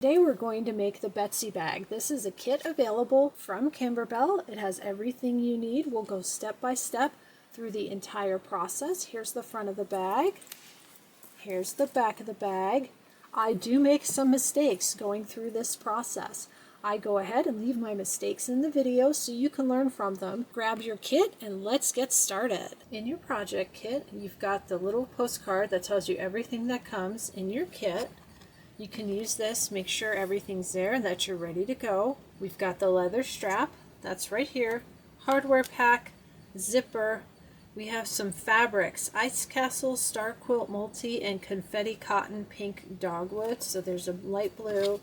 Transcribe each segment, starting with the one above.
Today we're going to make the Betsy Bag. This is a kit available from Kimberbell. It has everything you need. We'll go step by step through the entire process. Here's the front of the bag. Here's the back of the bag. I do make some mistakes going through this process. I go ahead and leave my mistakes in the video so you can learn from them. Grab your kit and let's get started. In your project kit, you've got the little postcard that tells you everything that comes in your kit. You can use this, make sure everything's there and that you're ready to go. We've got the leather strap, that's right here, hardware pack, zipper. We have some fabrics, Ice Castle, Star Quilt Multi, and Confetti Cotton Pink Dogwood. So there's a light blue,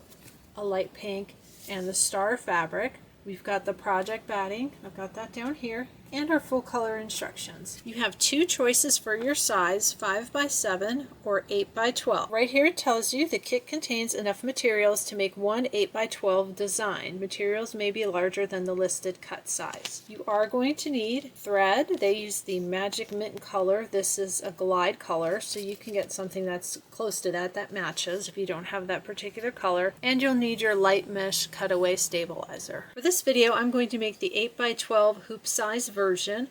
a light pink, and the star fabric. We've got the project batting, I've got that down here, and our full color instructions. You have two choices for your size, 5x7 or 8x12. Right here it tells you the kit contains enough materials to make one 8x12 design. Materials may be larger than the listed cut size. You are going to need thread. They use the Magic Mint color. This is a glide color, so you can get something that's close to that matches if you don't have that particular color. And you'll need your light mesh cutaway stabilizer. For this video, I'm going to make the 8x12 hoop size version.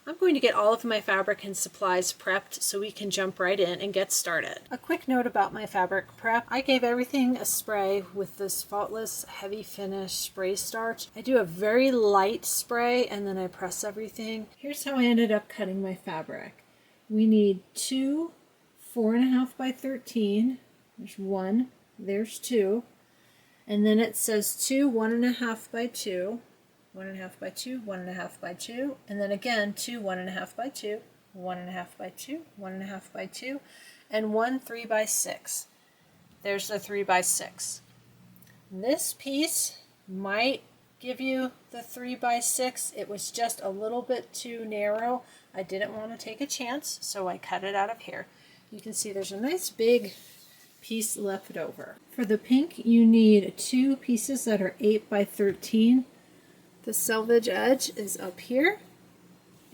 I'm going to get all of my fabric and supplies prepped so we can jump right in and get started. A quick note about my fabric prep. I gave everything a spray with this Faultless Heavy Finish spray starch. I do a very light spray and then I press everything. Here's how I ended up cutting my fabric. We need two 4.5x13. There's one, there's two. And then it says two 1.5x2. 1.5x2, 1.5x2, and then again two 1.5x2, 1.5x2, 1.5x2, and one 3x6. There's the 3x6. This piece might give you the 3x6. It was just a little bit too narrow. I didn't want to take a chance, so I cut it out of here. You can see there's a nice big piece left over. For the pink, you need two pieces that are 8x13. The selvage edge is up here,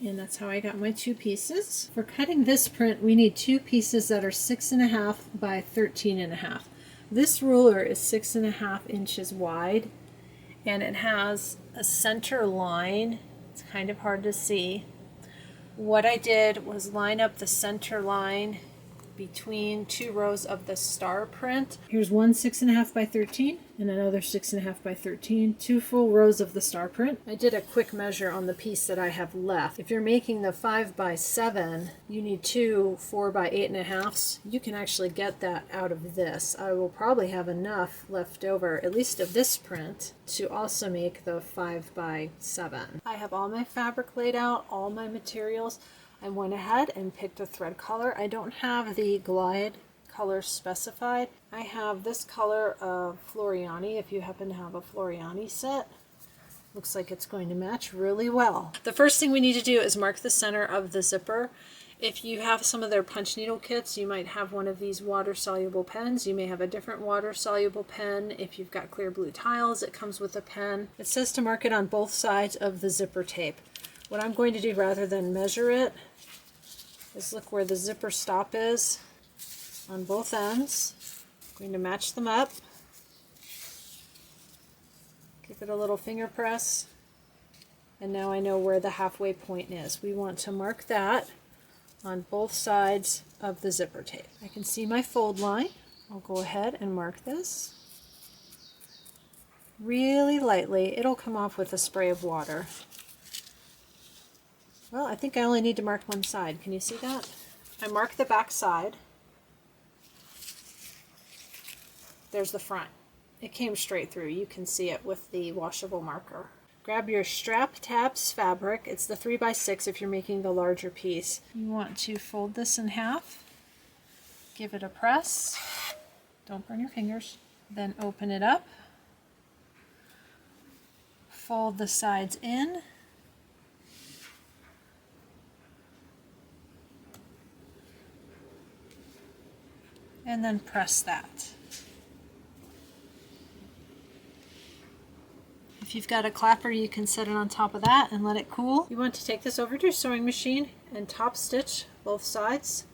and that's how I got my two pieces. For cutting this print, we need two pieces that are 6.5 by 13.5. This ruler is 6.5 inches wide, and it has a center line. It's kind of hard to see. What I did was line up the center line between two rows of the star print. Here's one 6.5 by 13 and another 6.5 by 13, two full rows of the star print. I did a quick measure on the piece that I have left. If you're making the 5x7, you need two 4x8.5s. You can actually get that out of this. I will probably have enough left over, at least of this print, to also make the 5x7. I have all my fabric laid out, all my materials. I went ahead and picked a thread color. I don't have the glide color specified. I have this color of Floriani, if you happen to have a Floriani set. Looks like it's going to match really well. The first thing we need to do is mark the center of the zipper. If you have some of their punch needle kits, you might have one of these water-soluble pens. You may have a different water-soluble pen. If you've got clear blue tiles, it comes with a pen. It says to mark it on both sides of the zipper tape. What I'm going to do rather than measure it is look where the zipper stop is on both ends. I'm going to match them up. Give it a little finger press. And now I know where the halfway point is. We want to mark that on both sides of the zipper tape. I can see my fold line. I'll go ahead and mark this. Really lightly. It'll come off with a spray of water. Well, I think I only need to mark one side. Can you see that? I mark the back side. There's the front. It came straight through. You can see it with the washable marker. Grab your strap tabs fabric. It's the 3x6 if you're making the larger piece. You want to fold this in half. Give it a press. Don't burn your fingers. Then open it up. Fold the sides in. And then press that. If you've got a clapper, you can set it on top of that and let it cool. You want to take this over to your sewing machine and top stitch both sides.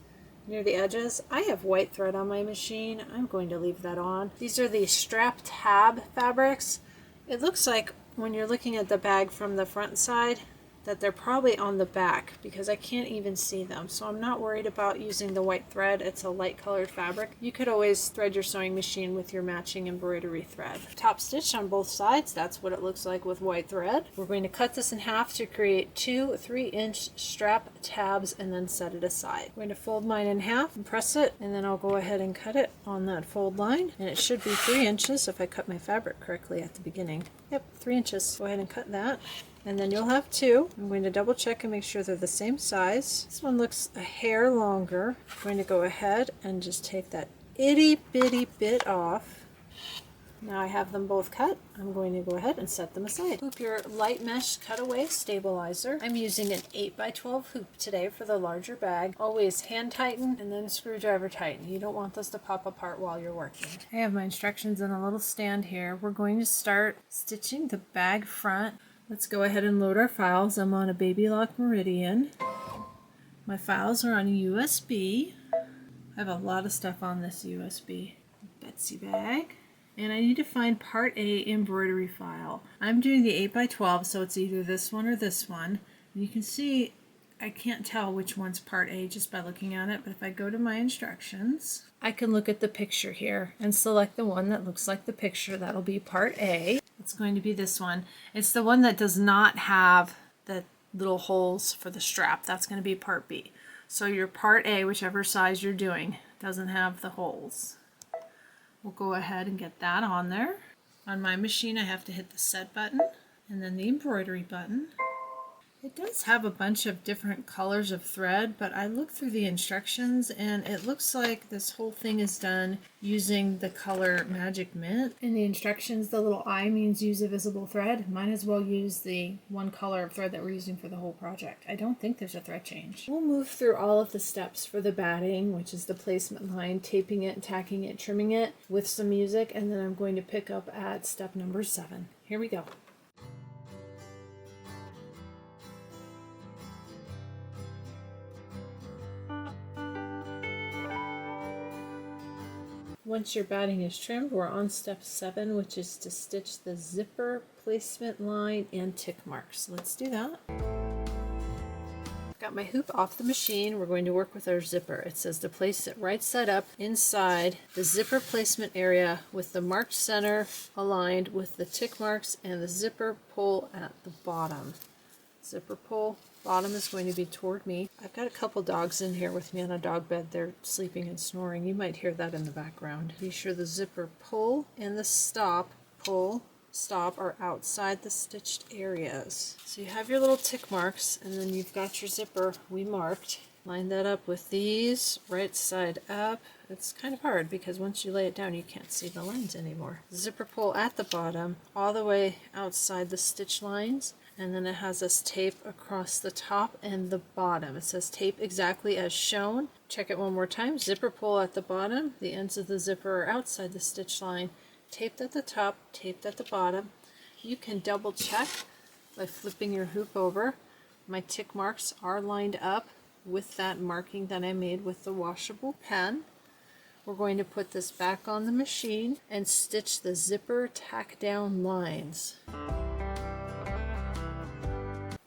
near the edges. I have white thread on my machine. I'm going to leave that on. These are the strap tab fabrics. It looks like when you're looking at the bag from the front side that they're probably on the back because I can't even see them. So I'm not worried about using the white thread. It's a light colored fabric. You could always thread your sewing machine with your matching embroidery thread. Top stitch on both sides. That's what it looks like with white thread. We're going to cut this in half to create two 3-inch strap tabs and then set it aside. I'm going to fold mine in half and press it, and then I'll go ahead and cut it on that fold line. And it should be 3 inches if I cut my fabric correctly at the beginning. Yep, 3 inches. Go ahead and cut that. And then you'll have two. I'm going to double check and make sure they're the same size. This one looks a hair longer. I'm going to go ahead and just take that itty bitty bit off. Now I have them both cut. I'm going to go ahead and set them aside. Hoop your light mesh cutaway stabilizer. I'm using an 8x12 hoop today for the larger bag. Always hand tighten and then screwdriver tighten. You don't want this to pop apart while you're working. I have my instructions in a little stand here. We're going to start stitching the bag front. Let's go ahead and load our files. I'm on a Baby Lock Meridian. My files are on USB. I have a lot of stuff on this USB. Betsy Bag. And I need to find part A embroidery file. I'm doing the 8x12, so it's either this one or this one. And you can see I can't tell which one's part A just by looking at it, but if I go to my instructions, I can look at the picture here and select the one that looks like the picture. That'll be part A. It's going to be this one. It's the one that does not have the little holes for the strap. That's going to be part B. So your part A, whichever size you're doing, doesn't have the holes. We'll go ahead and get that on there. On my machine, I have to hit the set button and then the embroidery button. It does have a bunch of different colors of thread, but I looked through the instructions and it looks like this whole thing is done using the color Magic Mint. In the instructions, the little I means use a visible thread. Might as well use the one color of thread that we're using for the whole project. I don't think there's a thread change. We'll move through all of the steps for the batting, which is the placement line, taping it, tacking it, trimming it with some music, and then I'm going to pick up at step number 7. Here we go. Once your batting is trimmed, we're on step 7, which is to stitch the zipper placement line and tick marks. Let's do that. Got my hoop off the machine. We're going to work with our zipper. It says to place it right side up inside the zipper placement area with the marked center aligned with the tick marks and the zipper pull at the bottom. Zipper pull. Bottom is going to be toward me. I've got a couple dogs in here with me on a dog bed. They're sleeping and snoring. You might hear that in the background. Be sure the zipper pull and the stop, pull, stop are outside the stitched areas. So you have your little tick marks and then you've got your zipper we marked. Line that up with these, right side up. It's kind of hard because once you lay it down you can't see the lines anymore. Zipper pull at the bottom, all the way outside the stitch lines. And then it has us tape across the top and the bottom. It says tape exactly as shown. Check it one more time. Zipper pull at the bottom. The ends of the zipper are outside the stitch line. Taped at the top, taped at the bottom. You can double check by flipping your hoop over. My tick marks are lined up with that marking that I made with the washable pen. We're going to put this back on the machine and stitch the zipper tack down lines.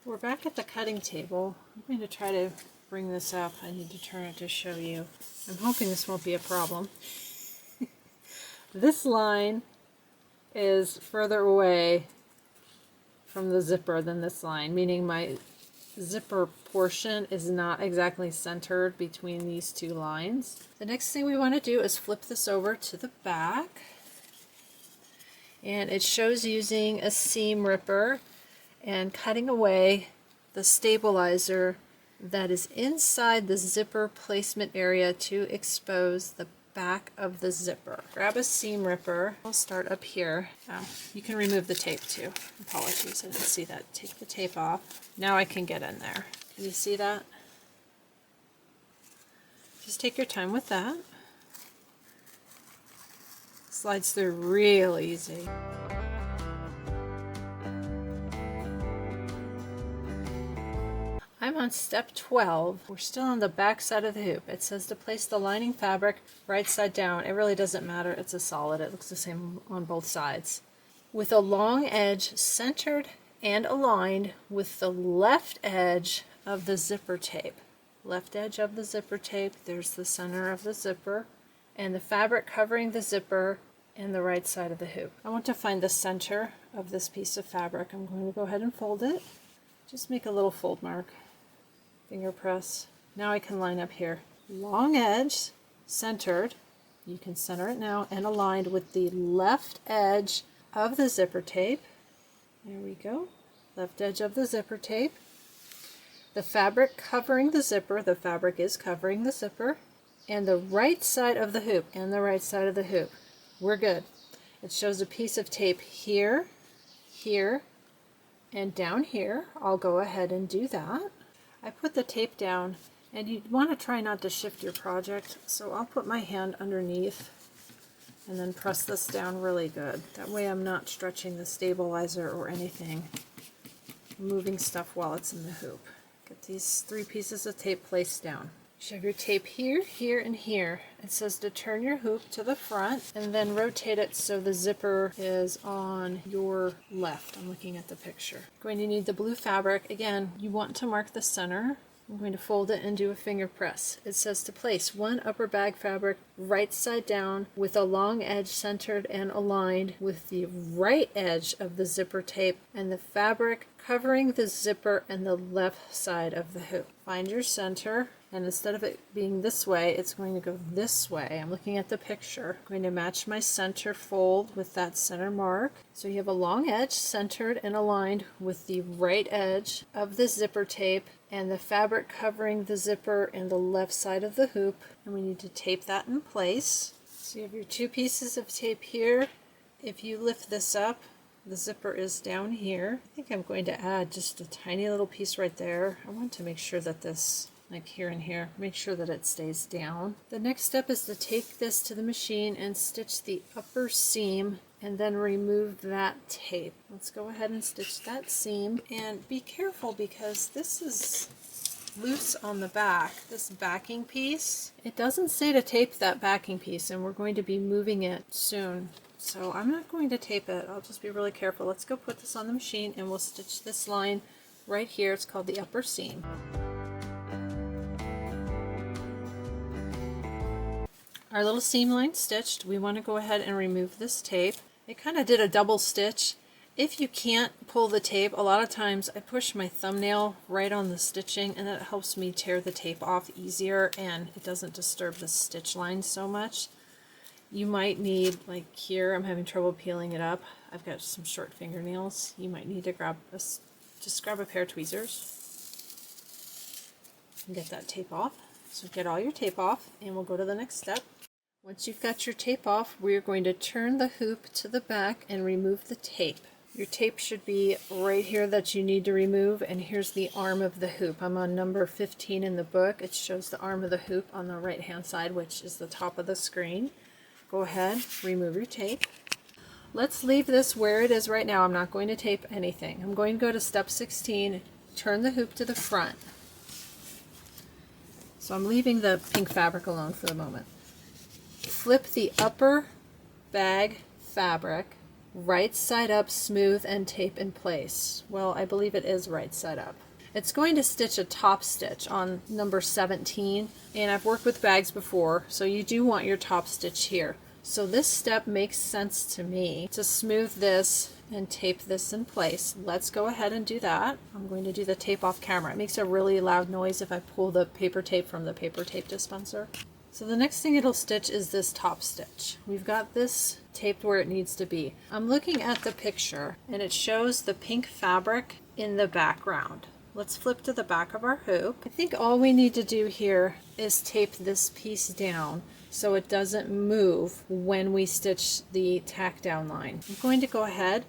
We're back at the cutting table. I'm going to try to bring this up. I need to turn it to show you. I'm hoping this won't be a problem. This line is further away from the zipper than this line, meaning my zipper portion is not exactly centered between these two lines. The next thing we want to do is flip this over to the back. And it shows using a seam ripper and cutting away the stabilizer that is inside the zipper placement area to expose the back of the zipper. Grab a seam ripper. I'll start up here. You can remove the tape too. Apologies, I didn't see that. Take the tape off. Now I can get in there. Can you see that? Just take your time with that. Slides through real easy. I'm on step 12. We're still on the back side of the hoop. It says to place the lining fabric right side down. It really doesn't matter. It's a solid. It looks the same on both sides. With a long edge centered and aligned with the left edge of the zipper tape. Left edge of the zipper tape. There's the center of the zipper. And the fabric covering the zipper and the right side of the hoop. I want to find the center of this piece of fabric. I'm going to go ahead and fold it. Just make a little fold mark. Finger press. Now I can line up here. Long edge, centered. You can center it now and aligned with the left edge of the zipper tape. There we go. Left edge of the zipper tape. The fabric covering the zipper. The fabric is covering the zipper. And the right side of the hoop. And the right side of the hoop. We're good. It shows a piece of tape here, here, and down here. I'll go ahead and do that. I put the tape down, and you want to try not to shift your project, so I'll put my hand underneath and then press this down really good. That way I'm not stretching the stabilizer or anything, moving stuff while it's in the hoop. Get these 3 pieces of tape placed down. You have your tape here, here, and here. It says to turn your hoop to the front and then rotate it so the zipper is on your left. I'm looking at the picture. Going to need the blue fabric. Again, you want to mark the center. I'm going to fold it and do a finger press. It says to place 1 upper bag fabric right side down with a long edge centered and aligned with the right edge of the zipper tape and the fabric covering the zipper and the left side of the hoop. Find your center. And instead of it being this way, it's going to go this way. I'm looking at the picture. I'm going to match my center fold with that center mark. So you have a long edge centered and aligned with the right edge of the zipper tape and the fabric covering the zipper and the left side of the hoop. And we need to tape that in place. So you have your 2 pieces of tape here. If you lift this up, the zipper is down here. I think I'm going to add just a tiny little piece right there. I want to make sure that this, like here and here, make sure that it stays down. The next step is to take this to the machine and stitch the upper seam and then remove that tape. Let's go ahead and stitch that seam, and be careful because this is loose on the back, this backing piece. It doesn't say to tape that backing piece, and we're going to be moving it soon. So I'm not going to tape it. I'll just be really careful. Let's go put this on the machine and we'll stitch this line right here. It's called the upper seam. Our little seam line stitched. We want to go ahead and remove this tape. I kind of did a double stitch. If you can't pull the tape, a lot of times I push my thumbnail right on the stitching and that helps me tear the tape off easier and it doesn't disturb the stitch line so much. You might need, like here, I'm having trouble peeling it up. I've got some short fingernails. You might need to just grab a pair of tweezers and get that tape off. So get all your tape off and we'll go to the next step. Once you've got your tape off, we're going to turn the hoop to the back and remove the tape. Your tape should be right here that you need to remove, and here's the arm of the hoop. I'm on number 15 in the book. It shows the arm of the hoop on the right hand side, which is the top of the screen. Go ahead, remove your tape. Let's leave this where it is right now. I'm not going to tape anything. I'm going to go to step 16, turn the hoop to the front. So I'm leaving the pink fabric alone for the moment. Flip the upper bag fabric right side up, smooth, and tape in place. Well, I believe it is right side up. It's going to stitch a top stitch on number 17, and I've worked with bags before, so you do want your top stitch here. So this step makes sense to me to smooth this and tape this in place. Let's go ahead and do that. I'm going to do the tape off camera. It makes a really loud noise if I pull the paper tape from the paper tape dispenser. So the next thing it'll stitch is this top stitch. We've got this taped where it needs to be. I'm looking at the picture and it shows the pink fabric in the background. Let's flip to the back of our hoop. I think all we need to do here is tape this piece down so it doesn't move when we stitch the tack down line. I'm going to go ahead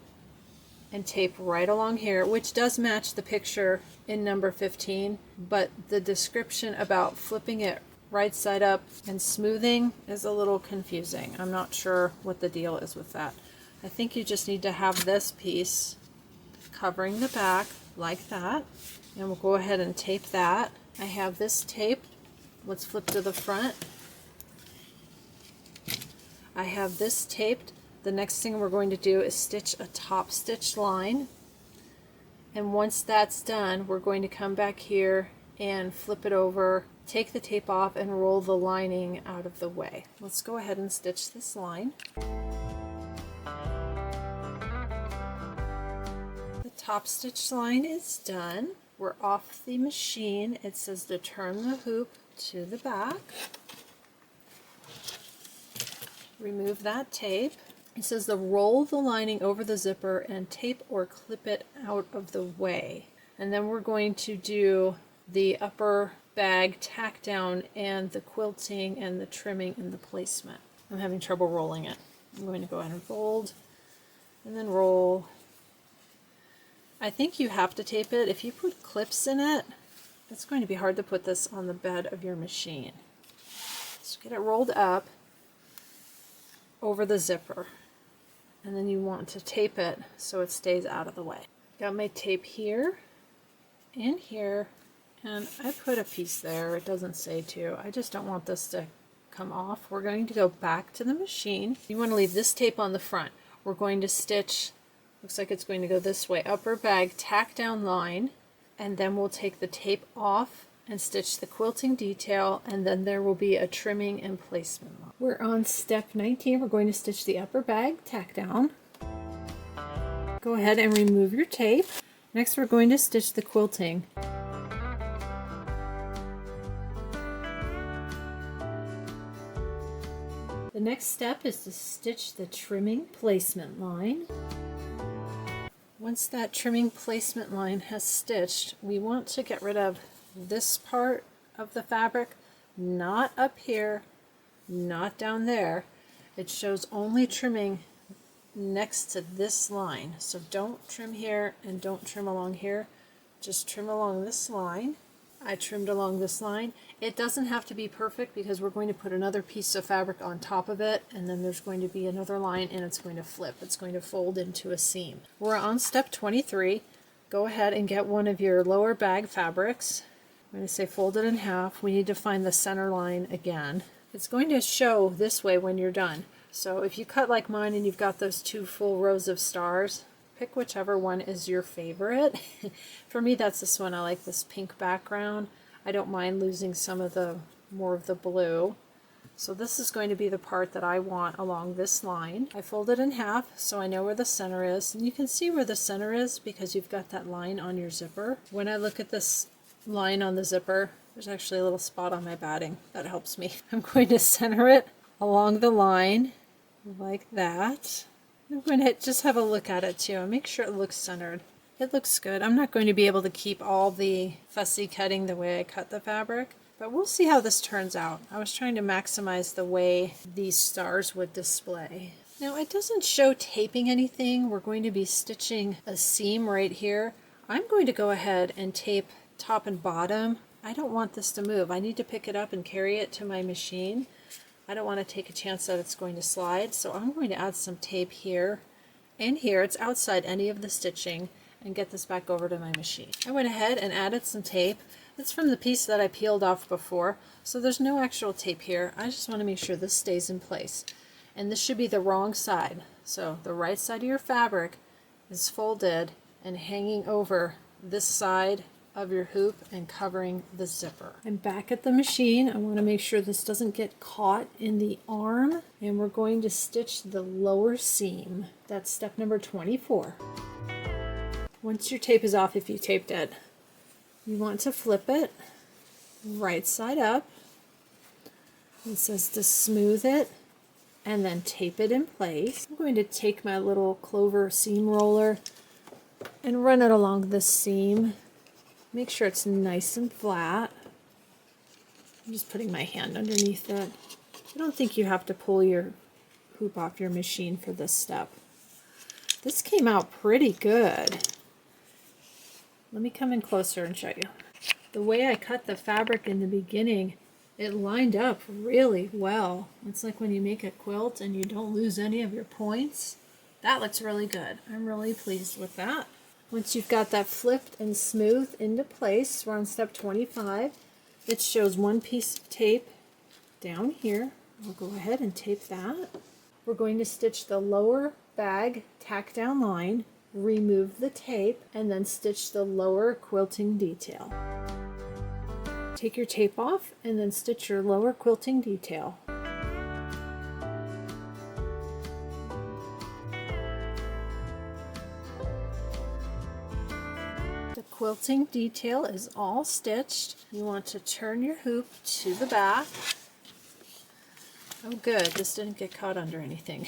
and tape right along here, which does match the picture in number 15, but the description about flipping it right side up and smoothing is a little confusing. I'm not sure what the deal is with that. I think you just need to have this piece covering the back like that. And we'll go ahead and tape that. I have this tape. Let's flip to the front. I have this taped. The next thing we're going to do is stitch a top stitch line. And once that's done, we're going to come back here and flip it over, take the tape off, and roll the lining out of the way. Let's go ahead and stitch this line. The top stitch line is done. We're off the machine. It says to turn the hoop to the back. Remove that tape. It says to roll the lining over the zipper and tape or clip it out of the way. And then we're going to do the upper bag tack down and the quilting and the trimming and the placement. I'm having trouble rolling it. I'm going to go ahead and fold and then roll. I think you have to tape it. If you put clips in it, it's going to be hard to put this on the bed of your machine. So get it rolled up over the zipper, and then you want to tape it so it stays out of the way. Got my tape here and here, and I put a piece there. It doesn't say to. I just don't want this to come off. We're going to go back to the machine. You want to leave this tape on the front. We're going to stitch, looks like it's going to go this way, upper bag tack down line, and then we'll take the tape off and stitch the quilting detail, and then there will be a trimming and placement line. We're on step 19. We're going to stitch the upper bag tack down. Go ahead and remove your tape. Next we're going to stitch the quilting. The next step is to stitch the trimming placement line. Once that trimming placement line has stitched, we want to get rid of this part of the fabric, not up here, not down there. It shows only trimming next to this line. So don't trim here and don't trim along here. Just trim along this line. I trimmed along this line. It doesn't have to be perfect because we're going to put another piece of fabric on top of it, and then there's going to be another line and it's going to flip. It's going to fold into a seam. We're on step 23. Go ahead and get one of your lower bag fabrics. I'm going to say fold it in half. We need to find the center line again. It's going to show this way when you're done. So if you cut like mine and you've got those 2 full rows of stars, pick whichever one is your favorite. For me, that's this one. I like this pink background. I don't mind losing some of the more of the blue. So this is going to be the part that I want along this line. I fold it in half so I know where the center is. And you can see where the center is because you've got that line on your zipper. When I look at this line on the zipper, there's actually a little spot on my batting. That helps me. I'm going to center it along the line like that. I'm going to just have a look at it too and make sure it looks centered. It looks good. I'm not going to be able to keep all the fussy cutting the way I cut the fabric, but we'll see how this turns out. I was trying to maximize the way these stars would display. Now it doesn't show taping anything. We're going to be stitching a seam right here. I'm going to go ahead and tape top and bottom. I don't want this to move. I need to pick it up and carry it to my machine. I don't want to take a chance that it's going to slide, so I'm going to add some tape here and here. It's outside any of the stitching, and get this back over to my machine. I went ahead and added some tape. It's from the piece that I peeled off before, so there's no actual tape here. I just want to make sure this stays in place. And this should be the wrong side. So the right side of your fabric is folded and hanging over this side of your hoop and covering the zipper. I'm back at the machine. I want to make sure this doesn't get caught in the arm, and we're going to stitch the lower seam. That's step number 24. Once your tape is off, if you taped it, you want to flip it right side up. It says to smooth it and then tape it in place. I'm going to take my little clover seam roller and run it along this seam. Make sure it's nice and flat. I'm just putting my hand underneath it. I don't think you have to pull your hoop off your machine for this step. This came out pretty good. Let me come in closer and show you. The way I cut the fabric in the beginning, it lined up really well. It's like when you make a quilt and you don't lose any of your points. That looks really good. I'm really pleased with that. Once you've got that flipped and smoothed into place, we're on step 25. It shows one piece of tape down here. We'll go ahead and tape that. We're going to stitch the lower bag tack down line, remove the tape, and then stitch the lower quilting detail. Take your tape off and then stitch your lower quilting detail. The quilting detail is all stitched. You want to turn your hoop to the back. Oh good, this didn't get caught under anything.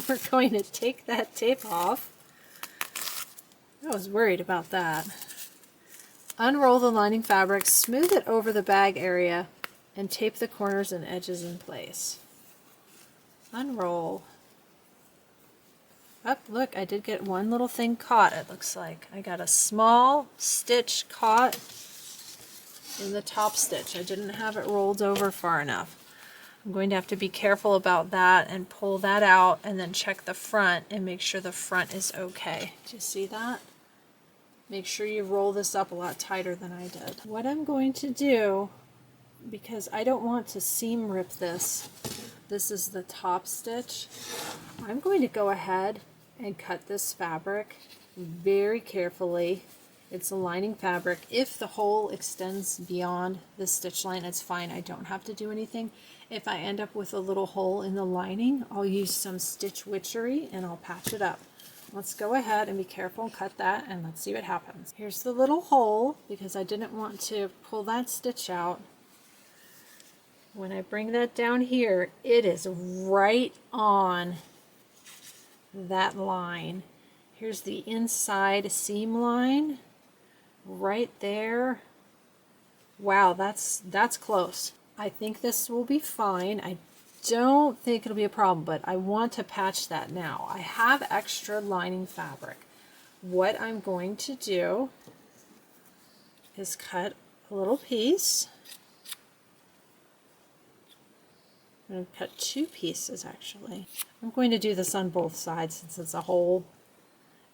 We're going to take that tape off. I was worried about that. Unroll the lining fabric, smooth it over the bag area, and tape the corners and edges in place. Unroll. Oh, look, I did get one little thing caught, it looks like. I got a small stitch caught in the top stitch. I didn't have it rolled over far enough. I'm going to have to be careful about that and pull that out and then check the front and make sure the front is okay. Do you see that? Make sure you roll this up a lot tighter than I did. What I'm going to do, because I don't want to seam rip this, this is the top stitch, I'm going to go ahead and cut this fabric very carefully. It's a lining fabric. If the hole extends beyond the stitch line, it's fine. I don't have to do anything. If I end up with a little hole in the lining, I'll use some stitch witchery and I'll patch it up. Let's go ahead and be careful and cut that, and let's see what happens. Here's the little hole because I didn't want to pull that stitch out. When I bring that down here, it is right on that line. Here's the inside seam line right there. Wow, that's close. I think this will be fine. I don't think it'll be a problem, but I want to patch that now. I have extra lining fabric. What I'm going to do is cut a little piece. I'm going to cut two pieces actually. I'm going to do this on both sides since it's a hole,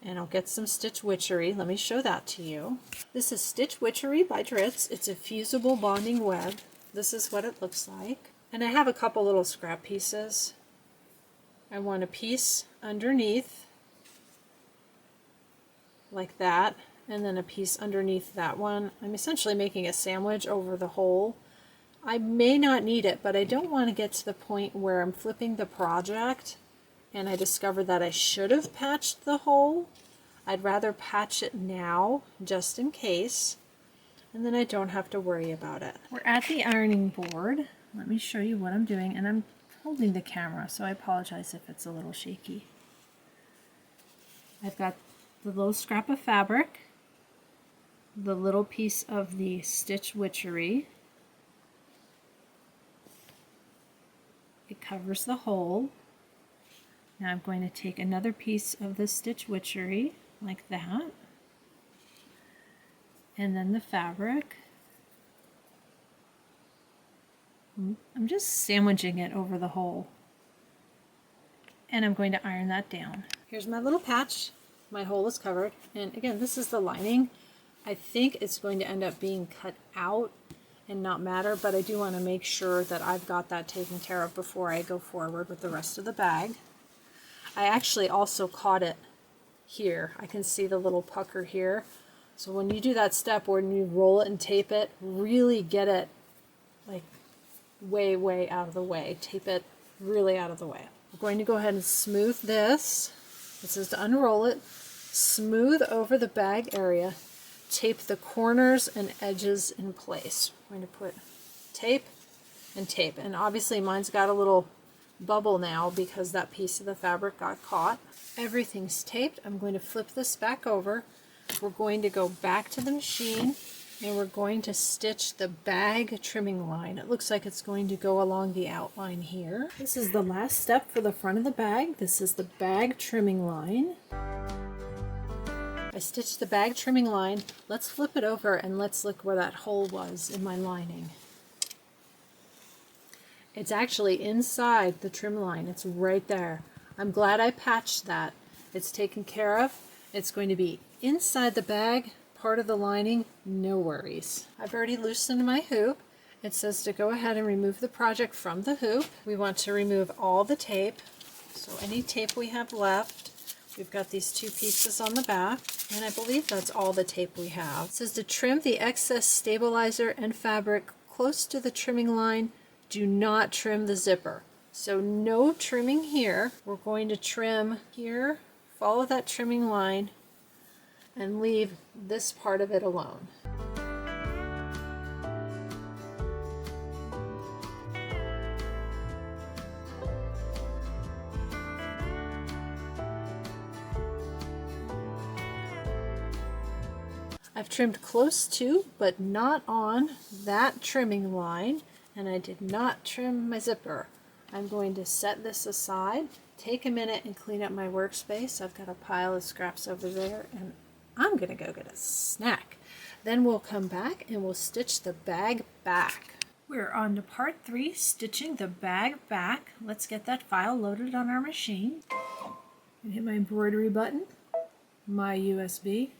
and I'll get some stitch witchery. Let me show that to you. This is Stitch Witchery by Dritz. It's a fusible bonding web. This is what it looks like. And I have a couple little scrap pieces. I want a piece underneath, like that, and then a piece underneath that one. I'm essentially making a sandwich over the hole. I may not need it, but I don't want to get to the point where I'm flipping the project and I discover that I should have patched the hole. I'd rather patch it now, just in case, and then I don't have to worry about it. We're at the ironing board. Let me show you what I'm doing, and I'm holding the camera, so I apologize if it's a little shaky. I've got the little scrap of fabric, the little piece of the stitch witchery. It covers the hole. Now I'm going to take another piece of the stitch witchery, like that, and then the fabric. I'm just sandwiching it over the hole, and I'm going to iron that down. Here's my little patch. My hole is covered, and again, this is the lining. I think it's going to end up being cut out and not matter, but I do want to make sure that I've got that taken care of before I go forward with the rest of the bag. I actually also caught it here. I can see the little pucker here. So when you do that step where you roll it and tape it, really get it like way out of the way. Tape it really out of the way. We're going to go ahead and smooth this. It says to unroll it, smooth over the bag area, tape the corners and edges in place. I'm going to put tape and tape, and obviously mine's got a little bubble now because that piece of the fabric got caught. Everything's taped. I'm going to flip this back over. We're going to go back to the machine and we're going to stitch the bag trimming line. It looks like it's going to go along the outline here. This is the last step for the front of the bag. This is the bag trimming line. I stitched the bag trimming line. Let's flip it over and let's look where that hole was in my lining. It's actually inside the trim line. It's right there. I'm glad I patched that. It's taken care of. It's going to be inside the bag, part of the lining, no worries. I've already loosened my hoop. It says to go ahead and remove the project from the hoop. We want to remove all the tape. So any tape we have left, we've got these 2 pieces on the back, and I believe that's all the tape we have. It says to trim the excess stabilizer and fabric close to the trimming line. Do not trim the zipper. So no trimming here. We're going to trim here, follow that trimming line, and leave this part of it alone. I've trimmed close to, but not on that trimming line, and I did not trim my zipper. I'm going to set this aside, take a minute and clean up my workspace. I've got a pile of scraps over there, and I'm gonna go get a snack. Then we'll come back and we'll stitch the bag back. We're on to part 3, stitching the bag back. Let's get that file loaded on our machine. And hit my embroidery button, my USB,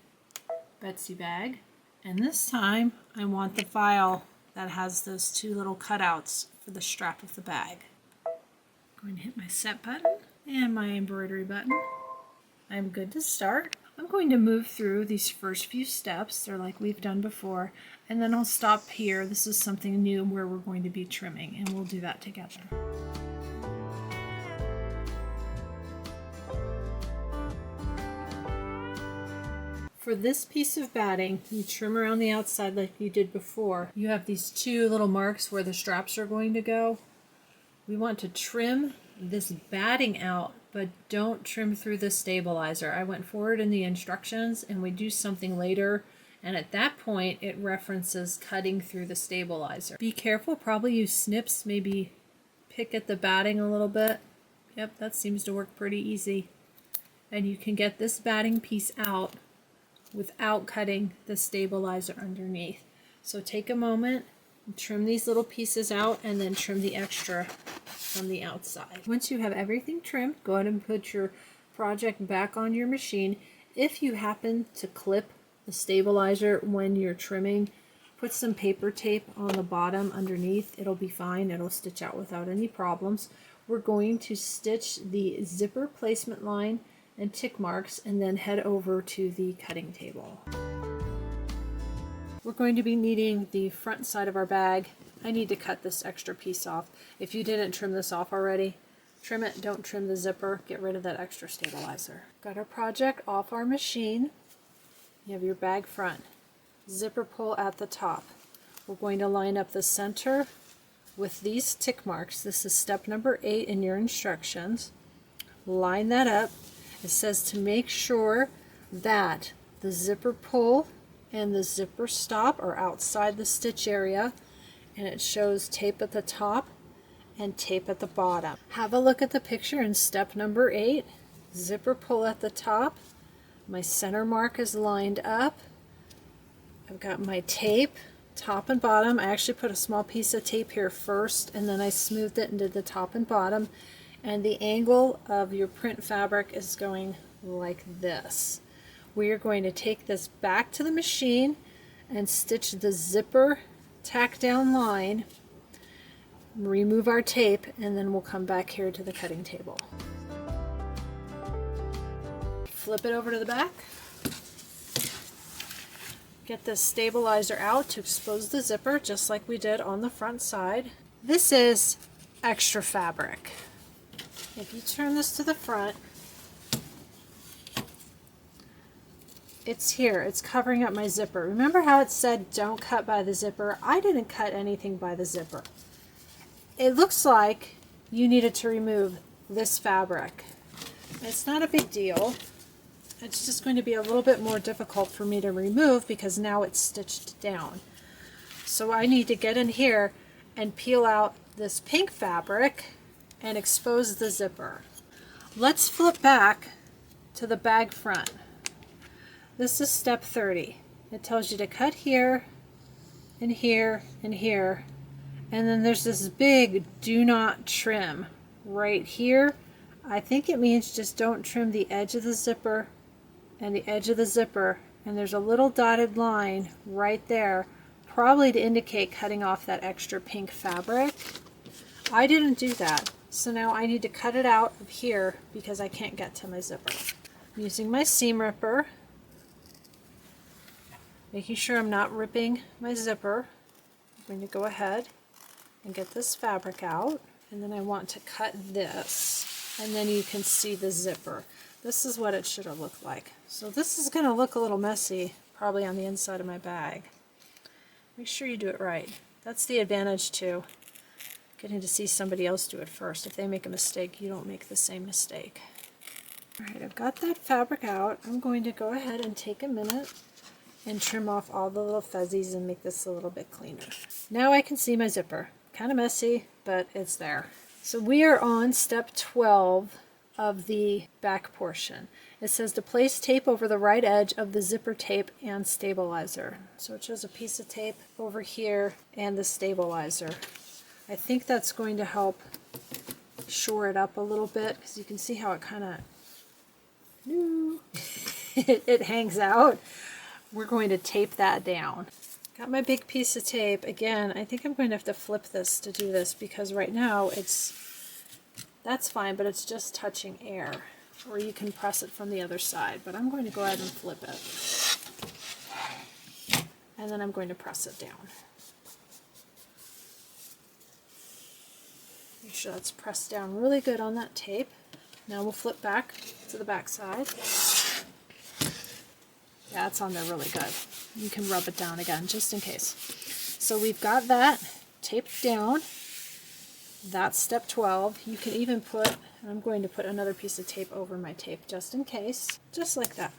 Betsy Bag, and this time I want the file that has those 2 little cutouts for the strap of the bag. I'm going to hit my set button and my embroidery button. I'm good to start. I'm going to move through these first few steps. They're like we've done before, and then I'll stop here. This is something new where we're going to be trimming, and we'll do that together. For this piece of batting, you trim around the outside like you did before. You have these 2 little marks where the straps are going to go. We want to trim this batting out, but don't trim through the stabilizer. I went forward in the instructions, and we do something later, and at that point it references cutting through the stabilizer. Be careful, probably use snips, maybe pick at the batting a little bit. Yep, that seems to work pretty easy. And you can get this batting piece out without cutting the stabilizer underneath. So take a moment, trim these little pieces out, and then trim the extra from the outside. Once you have everything trimmed, go ahead and put your project back on your machine. If you happen to clip the stabilizer when you're trimming, put some paper tape on the bottom underneath. It'll be fine. It'll stitch out without any problems. We're going to stitch the zipper placement line and tick marks, and then head over to the cutting table. We're going to be needing the front side of our bag. I need to cut this extra piece off. If you didn't trim this off already, trim it. Don't trim the zipper. Get rid of that extra stabilizer. Got our project off our machine. You have your bag front. Zipper pull at the top. We're going to line up the center with these tick marks. This is step number 8 in your instructions. Line that up. It says to make sure that the zipper pull and the zipper stop are outside the stitch area, and it shows tape at the top and tape at the bottom. Have a look at the picture in step number 8. Zipper pull at the top. My center mark is lined up. I've got my tape top and bottom. I actually put a small piece of tape here first, and then I smoothed it and did the top and bottom. And the angle of your print fabric is going like this. We are going to take this back to the machine and stitch the zipper tack down line, remove our tape, and then we'll come back here to the cutting table. Flip it over to the back. Get the stabilizer out to expose the zipper just like we did on the front side. This is extra fabric. If you turn this to the front, it's here. It's covering up my zipper. Remember how it said don't cut by the zipper? I didn't cut anything by the zipper. It looks like you needed to remove this fabric. It's not a big deal. It's just going to be a little bit more difficult for me to remove because now it's stitched down. So I need to get in here and peel out this pink fabric and expose the zipper. Let's flip back to the bag front. This is step 30. It tells you to cut here and here and here, and then there's this big do not trim right here. I think it means just don't trim the edge of the zipper and the edge of the zipper, and there's a little dotted line right there, probably to indicate cutting off that extra pink fabric. I didn't do that, so now I need to cut it out of here because I can't get to my zipper. I'm using my seam ripper, making sure I'm not ripping my zipper. I'm going to go ahead and get this fabric out, and then I want to cut this, and then you can see the zipper. This is what it should have looked like. So this is going to look a little messy, probably on the inside of my bag. Make sure you do it right. That's the advantage to getting to see somebody else do it first. If they make a mistake, you don't make the same mistake. Alright, I've got that fabric out. I'm going to go ahead and take a minute and trim off all the little fuzzies and make this a little bit cleaner. Now I can see my zipper. Kind of messy, but it's there. So we are on step 12 of the back portion. It says to place tape over the right edge of the zipper tape and stabilizer. So it shows a piece of tape over here and the stabilizer. I think that's going to help shore it up a little bit because you can see how it kind of it hangs out. We're going to tape that down. Got my big piece of tape. Again, I think I'm going to have to flip this to do this because right now that's fine, but it's just touching air. Or you can press it from the other side, but I'm going to go ahead and flip it. And then I'm going to press it down. Make sure that's pressed down really good on that tape. Now we'll flip back to the back side. Yeah, it's on there really good. You can rub it down again just in case. So we've got that taped down. That's step 12. You can even put, I'm going to put another piece of tape over my tape just in case. Just like that.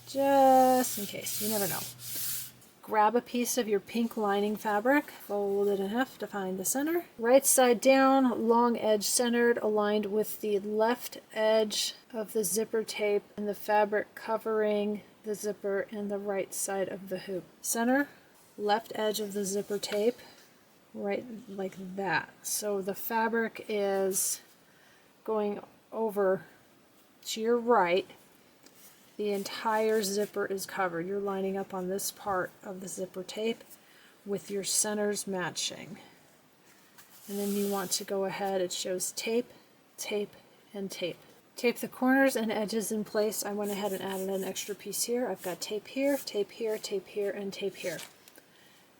Just in case. You never know. Grab a piece of your pink lining fabric, fold it in half to find the center. Right side down, long edge centered, aligned with the left edge of the zipper tape and the fabric covering the zipper and the right side of the hoop. Center, left edge of the zipper tape, right like that. So the fabric is going over to your right. The entire zipper is covered. You're lining up on this part of the zipper tape with your centers matching. And then you want to go ahead, it shows tape, tape, and tape. Tape the corners and edges in place. I went ahead and added an extra piece here. I've got tape here, tape here, tape here, and tape here.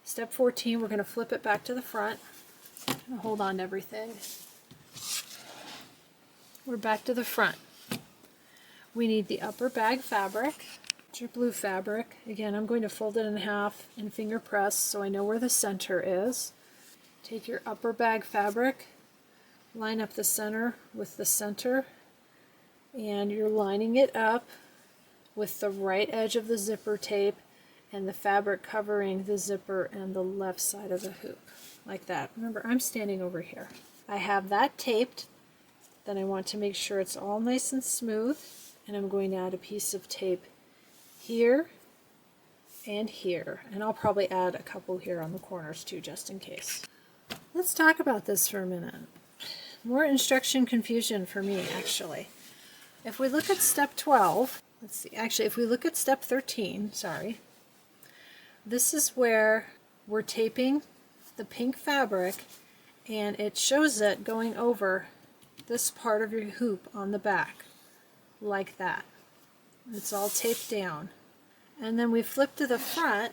Step 14, we're going to flip it back to the front. And hold on to everything. We're back to the front. We need the upper bag fabric. It's your blue fabric. Again, I'm going to fold it in half and finger press so I know where the center is. Take your upper bag fabric, line up the center with the center, and you're lining it up with the right edge of the zipper tape and the fabric covering the zipper and the left side of the hoop, like that. Remember, I'm standing over here. I have that taped. Then I want to make sure it's all nice and smooth, and I'm going to add a piece of tape here and here, and I'll probably add a couple here on the corners too, just in case. Let's talk about this for a minute. More instruction confusion for me, actually. If we look at step 12, let's see, actually if we look at step 13, sorry, this is where we're taping the pink fabric and it shows it going over this part of your hoop on the back, like that. It's all taped down. And then we flip to the front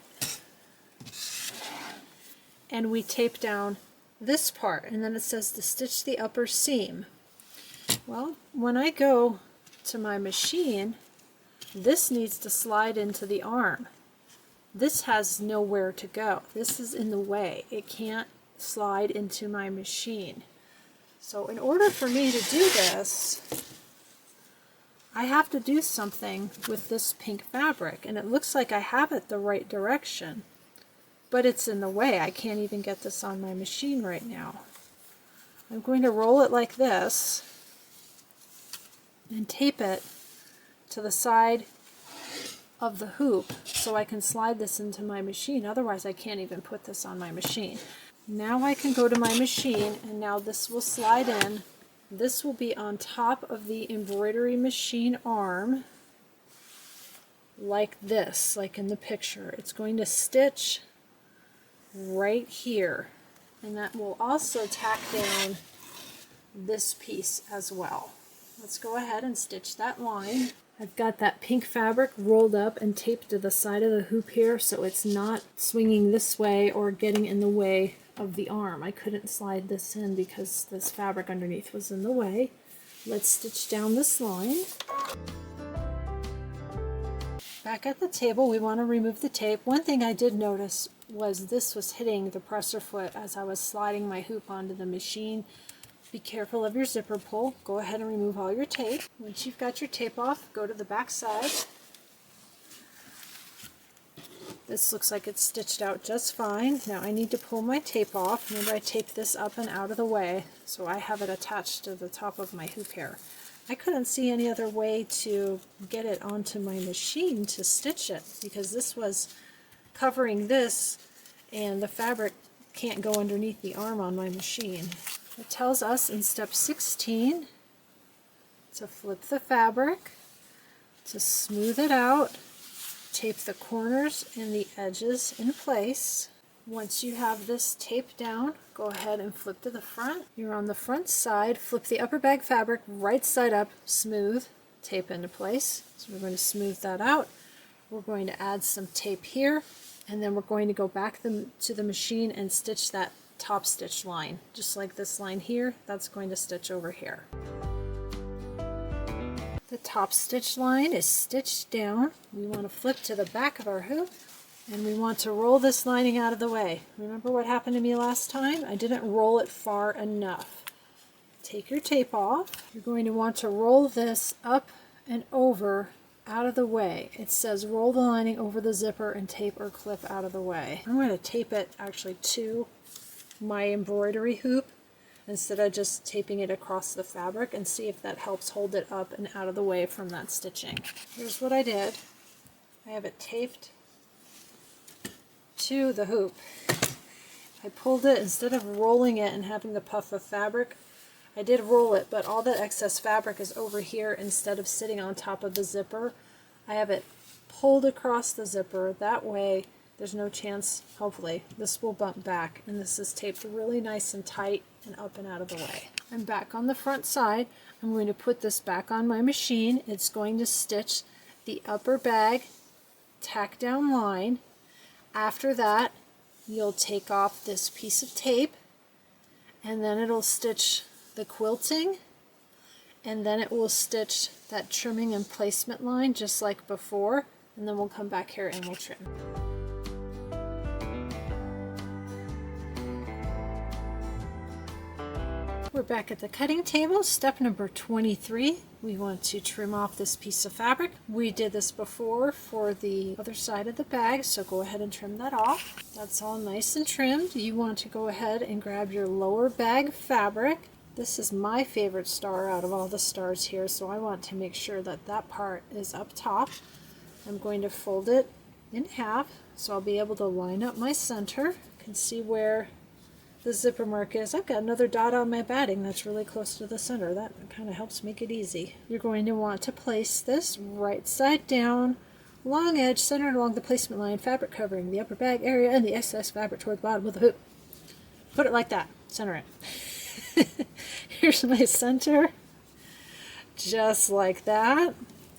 and we tape down this part, and then it says to stitch the upper seam. Well, when I go to my machine, this needs to slide into the arm. This has nowhere to go. This is in the way. It can't slide into my machine. So in order for me to do this, I have to do something with this pink fabric, and it looks like I have it the right direction, but it's in the way. I can't even get this on my machine right now. I'm going to roll it like this and tape it to the side of the hoop so I can slide this into my machine. Otherwise I can't even put this on my machine. Now I can go to my machine, and now this will slide in. This will be on top of the embroidery machine arm, like this, like in the picture. It's going to stitch right here, and that will also tack down this piece as well. Let's go ahead and stitch that line. I've got that pink fabric rolled up and taped to the side of the hoop here so it's not swinging this way or getting in the way of the arm. I couldn't slide this in because this fabric underneath was in the way. Let's stitch down this line. Back at the table, we want to remove the tape. One thing I did notice was this was hitting the presser foot as I was sliding my hoop onto the machine. Be careful of your zipper pull. Go ahead and remove all your tape. Once you've got your tape off, go to the back side. This looks like it's stitched out just fine. Now I need to pull my tape off. Remember, I taped this up and out of the way, so I have it attached to the top of my hoop here. I couldn't see any other way to get it onto my machine to stitch it because this was covering this and the fabric can't go underneath the arm on my machine. It tells us in step 16 to flip the fabric, to smooth it out, tape the corners and the edges in place. Once you have this taped down, go ahead and flip to the front. You're on the front side, flip the upper bag fabric right side up, smooth, tape into place. So we're going to smooth that out. We're going to add some tape here, and then we're going to go back to the machine and stitch that top stitch line. Just like this line here, that's going to stitch over here. The top stitch line is stitched down. We want to flip to the back of our hoop, and we want to roll this lining out of the way. Remember what happened to me last time? I didn't roll it far enough. Take your tape off. You're going to want to roll this up and over out of the way. It says roll the lining over the zipper and tape or clip out of the way. I'm going to tape it actually to my embroidery hoop instead of just taping it across the fabric, and see if that helps hold it up and out of the way from that stitching. Here's what I did. I have it taped to the hoop. I pulled it, instead of rolling it and having the puff of fabric, I did roll it, but all the excess fabric is over here instead of sitting on top of the zipper. I have it pulled across the zipper. That way there's no chance, hopefully, this will bump back, and this is taped really nice and tight and up and out of the way. I'm back on the front side. I'm going to put this back on my machine. It's going to stitch the upper bag tack down line. After that, you'll take off this piece of tape, and then it'll stitch the quilting, and then it will stitch that trimming and placement line just like before, and then we'll come back here and we'll trim. We're back at the cutting table. Step number 23. We want to trim off this piece of fabric. We did this before for the other side of the bag, so go ahead and trim that off. That's all nice and trimmed. You want to go ahead and grab your lower bag fabric. This is my favorite star out of all the stars here, so I want to make sure that that part is up top. I'm going to fold it in half so I'll be able to line up my center. You can see where the zipper mark is. I've got another dot on my batting that's really close to the center. That kind of helps make it easy. You're going to want to place this right side down, long edge centered along the placement line, fabric covering the upper bag area and the excess fabric toward the bottom of the hoop. Put it like that. Center it. Here's my center. Just like that.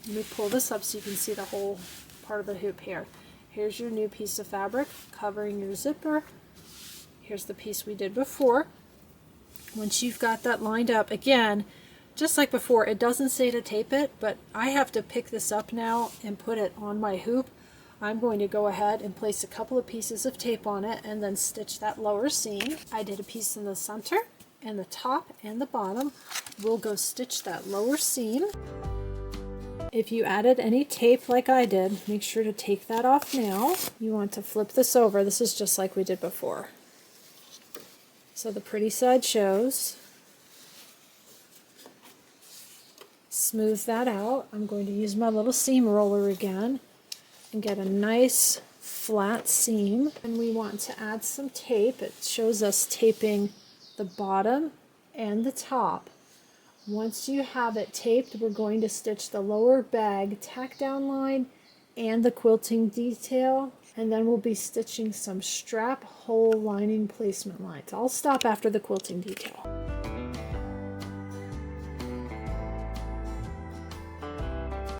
Let me pull this up so you can see the whole part of the hoop here. Here's your new piece of fabric covering your zipper. Here's the piece we did before. Once you've got that lined up, again, just like before, it doesn't say to tape it, but I have to pick this up now and put it on my hoop. I'm going to go ahead and place a couple of pieces of tape on it and then stitch that lower seam. I did a piece in the center, and the top and the bottom. We'll go stitch that lower seam. If you added any tape like I did, make sure to take that off now. You want to flip this over. This is just like we did before. So the pretty side shows. Smooth that out. I'm going to use my little seam roller again and get a nice flat seam. And we want to add some tape. It shows us taping the bottom and the top. Once you have it taped, we're going to stitch the lower bag tack down line and the quilting detail, and then we'll be stitching some strap hole lining placement lines. I'll stop after the quilting detail.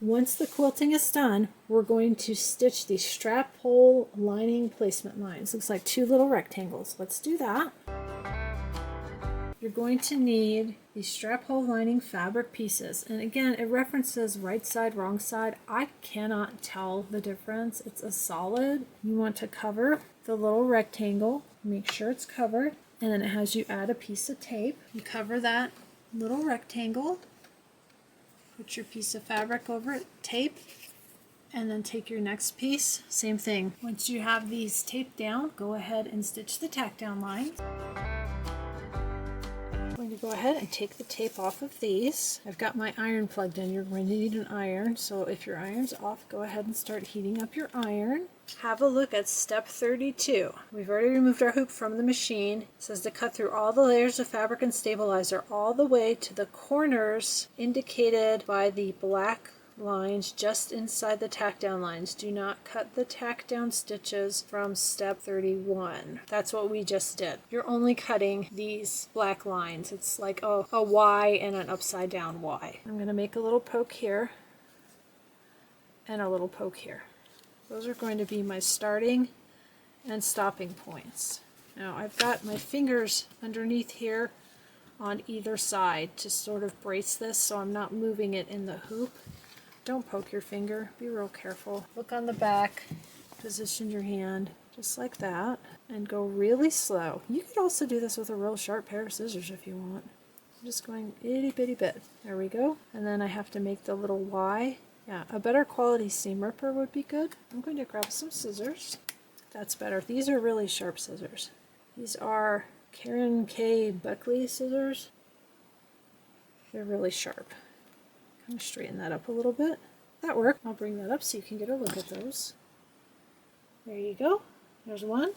Once the quilting is done, we're going to stitch the strap hole lining placement lines. Looks like 2 little rectangles. Let's do that. You're going to need the strap hole lining fabric pieces. And again, it references right side, wrong side. I cannot tell the difference. It's a solid. You want to cover the little rectangle. Make sure it's covered. And then it has you add a piece of tape. You cover that little rectangle. Put your piece of fabric over it, tape, and then take your next piece, same thing. Once you have these taped down, go ahead and stitch the tack down lines. I'm going to go ahead and take the tape off of these. I've got my iron plugged in. You're going to need an iron, so if your iron's off, go ahead and start heating up your iron. Have a look at step 32. We've already removed our hoop from the machine. It says to cut through all the layers of fabric and stabilizer all the way to the corners indicated by the black lines just inside the tack down lines. Do not cut the tack down stitches from step 31. That's what we just did. You're only cutting these black lines. It's like a Y and an upside down Y. I'm going to make a little poke here and a little poke here. Those are going to be my starting and stopping points. Now I've got my fingers underneath here on either side to sort of brace this so I'm not moving it in the hoop. Don't poke your finger, be real careful. Look on the back, position your hand just like that, and go really slow. You could also do this with a real sharp pair of scissors if you want. I'm just going itty bitty bit. There we go. And then I have to make the little Y. Yeah, a better quality seam ripper would be good. I'm going to grab some scissors. That's better. These are really sharp scissors. These are Karen K. Buckley scissors. They're really sharp. Kind of straighten that up a little bit. That worked. I'll bring that up so you can get a look at those. There you go. There's one.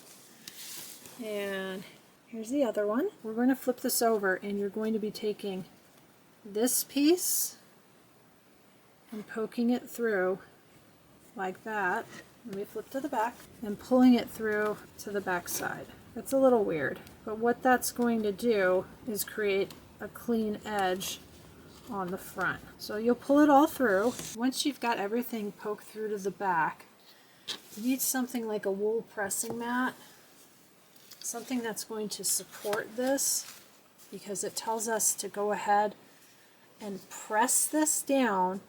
And here's the other one. We're going to flip this over and you're going to be taking this piece and poking it through like that. Let me flip to the back and pulling it through to the back side. That's a little weird, but what that's going to do is create a clean edge on the front. So you'll pull it all through. Once you've got everything poked through to the back, you need something like a wool pressing mat, something that's going to support this, because it tells us to go ahead and press this down,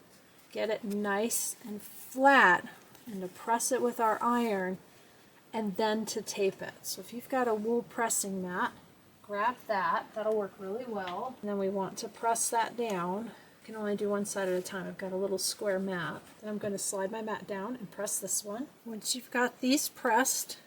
get it nice and flat, and to press it with our iron, and then to tape it. So if you've got a wool pressing mat, grab that. That'll work really well. And then we want to press that down. You can only do one side at a time. I've got a little square mat. Then I'm going to slide my mat down and press this one. Once you've got these pressed,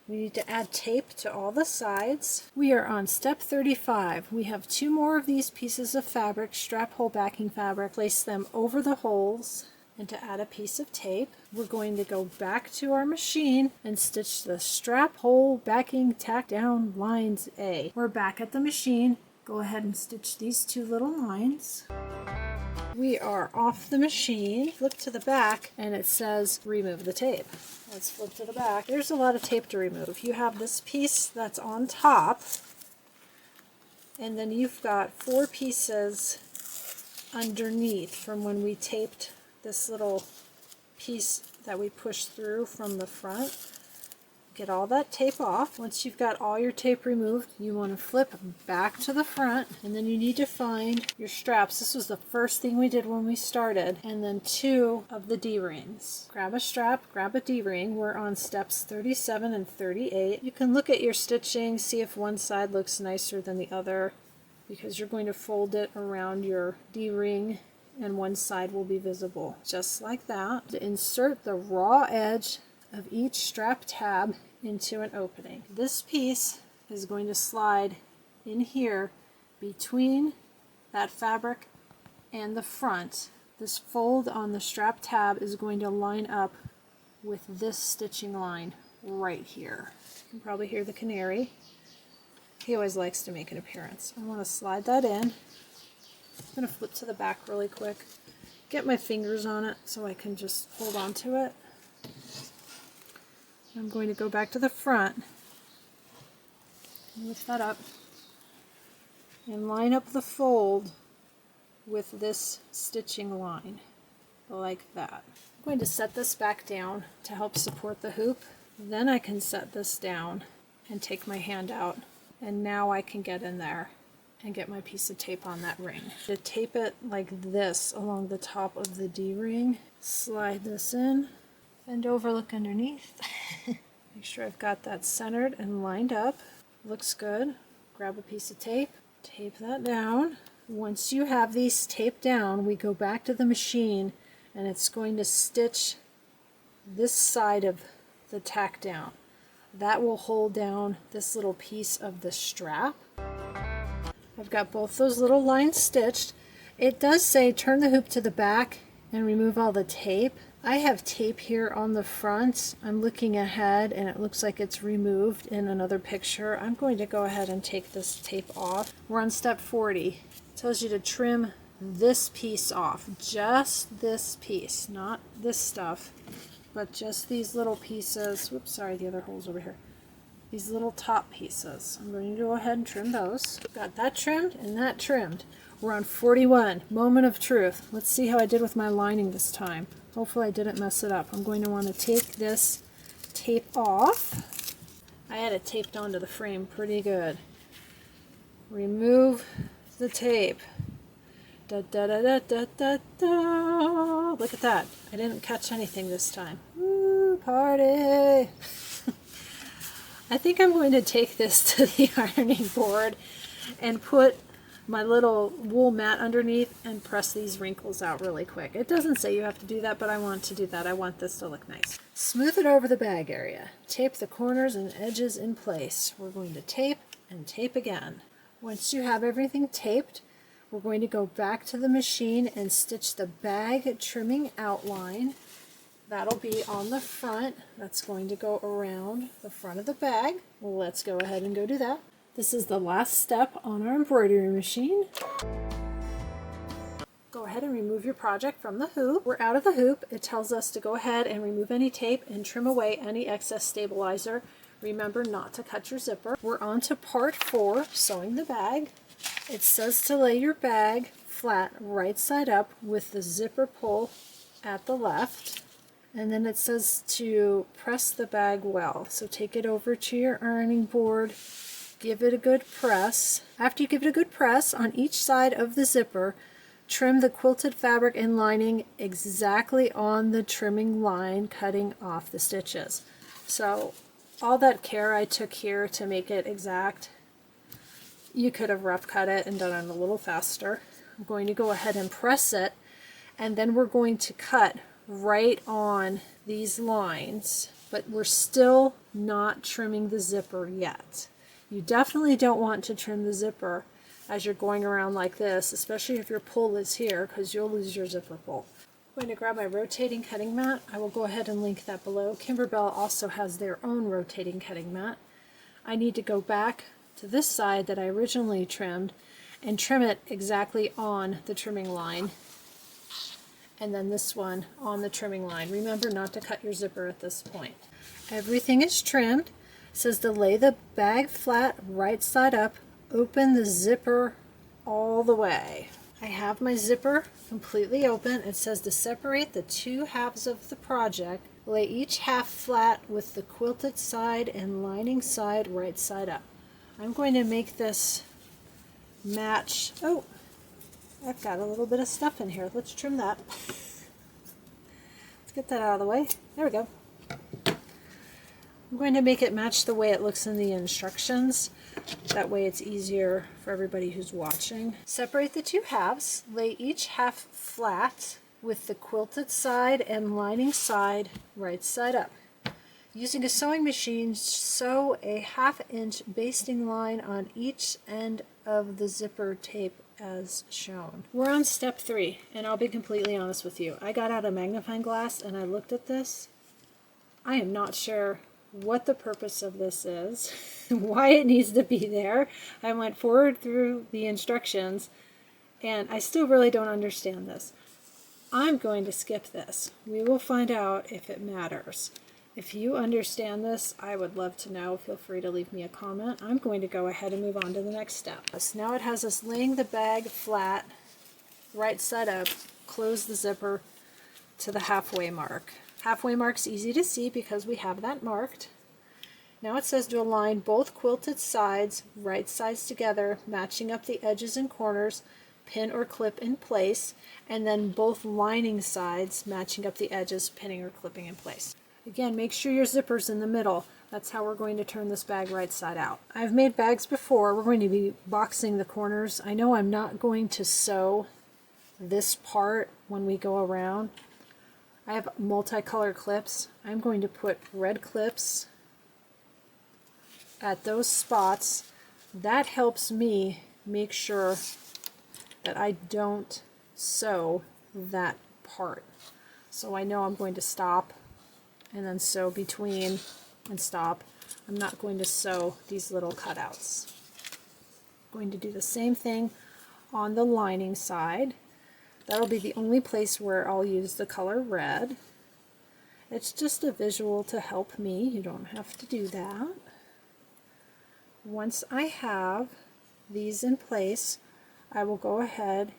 we need to add tape to all the sides. We are on step 35. We have 2 more of these pieces of fabric, strap hole backing fabric. Place them over the holes and to add a piece of tape. We're going to go back to our machine and stitch the strap hole backing tack down lines A. We're back at the machine. Go ahead and stitch these 2 little lines. We are off the machine. Flip to the back and it says remove the tape. Let's flip to the back. There's a lot of tape to remove. If you have this piece that's on top, and then you've got 4 pieces underneath from when we taped this little piece that we pushed through from the front. Get all that tape off. Once you've got all your tape removed, you want to flip back to the front, and then you need to find your straps. This was the first thing we did when we started, and then 2 of the D-rings. Grab a strap, grab a D-ring. We're on steps 37 and 38. You can look at your stitching, see if one side looks nicer than the other, because you're going to fold it around your D-ring and one side will be visible. Just like that. To insert the raw edge of each strap tab into an opening. This piece is going to slide in here between that fabric and the front. This fold on the strap tab is going to line up with this stitching line right here. You can probably hear the canary. He always likes to make an appearance. I want to slide that in. I'm going to flip to the back really quick. get my fingers on it so I can just hold on to it. I'm going to go back to the front, lift that up, and line up the fold with this stitching line, like that. I'm going to set this back down to help support the hoop. Then I can set this down and take my hand out, and now I can get in there and get my piece of tape on that ring. To tape it like this along the top of the D-ring, slide this in, bend over, look underneath. Make sure I've got that centered and lined up. Looks good. Grab a piece of tape, tape that down. Once you have these taped down, we go back to the machine and it's going to stitch this side of the tack down. That will hold down this little piece of the strap. I've got both those little lines stitched. It does say turn the hoop to the back and remove all the tape. I have tape here on the front. I'm looking ahead and it looks like it's removed in another picture. I'm going to go ahead and take this tape off. We're on step 40. It tells you to trim this piece off, just this piece, not this stuff, but just these little pieces. Whoops, sorry, the other hole's over here. These little top pieces. I'm going to go ahead and trim those. Got that trimmed and that trimmed. We're on 41, moment of truth. Let's see how I did with my lining this time. Hopefully I didn't mess it up. I'm going to want to take this tape off. I had it taped onto the frame pretty good. Remove the tape. Da, da, da, da, da, da, da. Look at that. I didn't catch anything this time. Woo, party! I think I'm going to take this to the ironing board and put my little wool mat underneath and press these wrinkles out really quick. It doesn't say you have to do that, but I want to do that. I want this to look nice. Smooth it over the bag area. Tape the corners and edges in place. We're going to tape and tape again. Once you have everything taped, we're going to go back to the machine and stitch the bag trimming outline. That'll be on the front. That's going to go around the front of the bag. Let's go ahead and go do that. This is the last step on our embroidery machine. Go ahead and remove your project from the hoop. We're out of the hoop. It tells us to go ahead and remove any tape and trim away any excess stabilizer. Remember not to cut your zipper. We're on to part 4, sewing the bag. It says to lay your bag flat right side up with the zipper pull at the left. And then it says to press the bag well. So take it over to your ironing board. Give it a good press. After you give it a good press on each side of the zipper, trim the quilted fabric and lining exactly on the trimming line, cutting off the stitches. So all that care I took here to make it exact, you could have rough cut it and done it a little faster. I'm going to go ahead and press it, and then we're going to cut right on these lines, but we're still not trimming the zipper yet. You definitely don't want to trim the zipper as you're going around like this, especially if your pull is here, because you'll lose your zipper pull. I'm going to grab my rotating cutting mat. I will go ahead and link that below. Kimberbell also has their own rotating cutting mat. I need to go back to this side that I originally trimmed and trim it exactly on the trimming line, and then this one on the trimming line. Remember not to cut your zipper at this point. Everything is trimmed. It says to lay the bag flat right side up, open the zipper all the way. I have my zipper completely open. It says to separate the two halves of the project, lay each half flat with the quilted side and lining side right side up. I'm going to make this match. Oh, I've got a little bit of stuff in here. Let's trim that. Let's get that out of the way. There we go. I'm going to make it match the way it looks in the instructions. That way it's easier for everybody who's watching. Separate the two halves. Lay each half flat with the quilted side and lining side right side up. Using a sewing machine, sew a 1/2 inch basting line on each end of the zipper tape as shown. We're on step 3, and I'll be completely honest with you. I got out a magnifying glass and I looked at this. I am not sure what the purpose of this is, why it needs to be there. I went forward through the instructions and I still really don't understand this. I'm going to skip this. We will find out if it matters. If you understand this, I would love to know. Feel free to leave me a comment. I'm going to go ahead and move on to the next step. So now it has us laying the bag flat, right side up, close the zipper to the halfway mark. Halfway mark's easy to see because we have that marked. Now it says to align both quilted sides, right sides together, matching up the edges and corners, pin or clip in place, and then both lining sides matching up the edges, pinning or clipping in place. Again, make sure your zipper's in the middle. That's how we're going to turn this bag right side out. I've made bags before. We're going to be boxing the corners. I know I'm not going to sew this part when we go around. I have multicolor clips. I'm going to put red clips at those spots. That helps me make sure that I don't sew that part. So I know I'm going to stop and then sew between and stop. I'm not going to sew these little cutouts. I'm going to do the same thing on the lining side. That'll be the only place where I'll use the color red. It's just a visual to help me. You don't have to do that. Once I have these in place, I will go ahead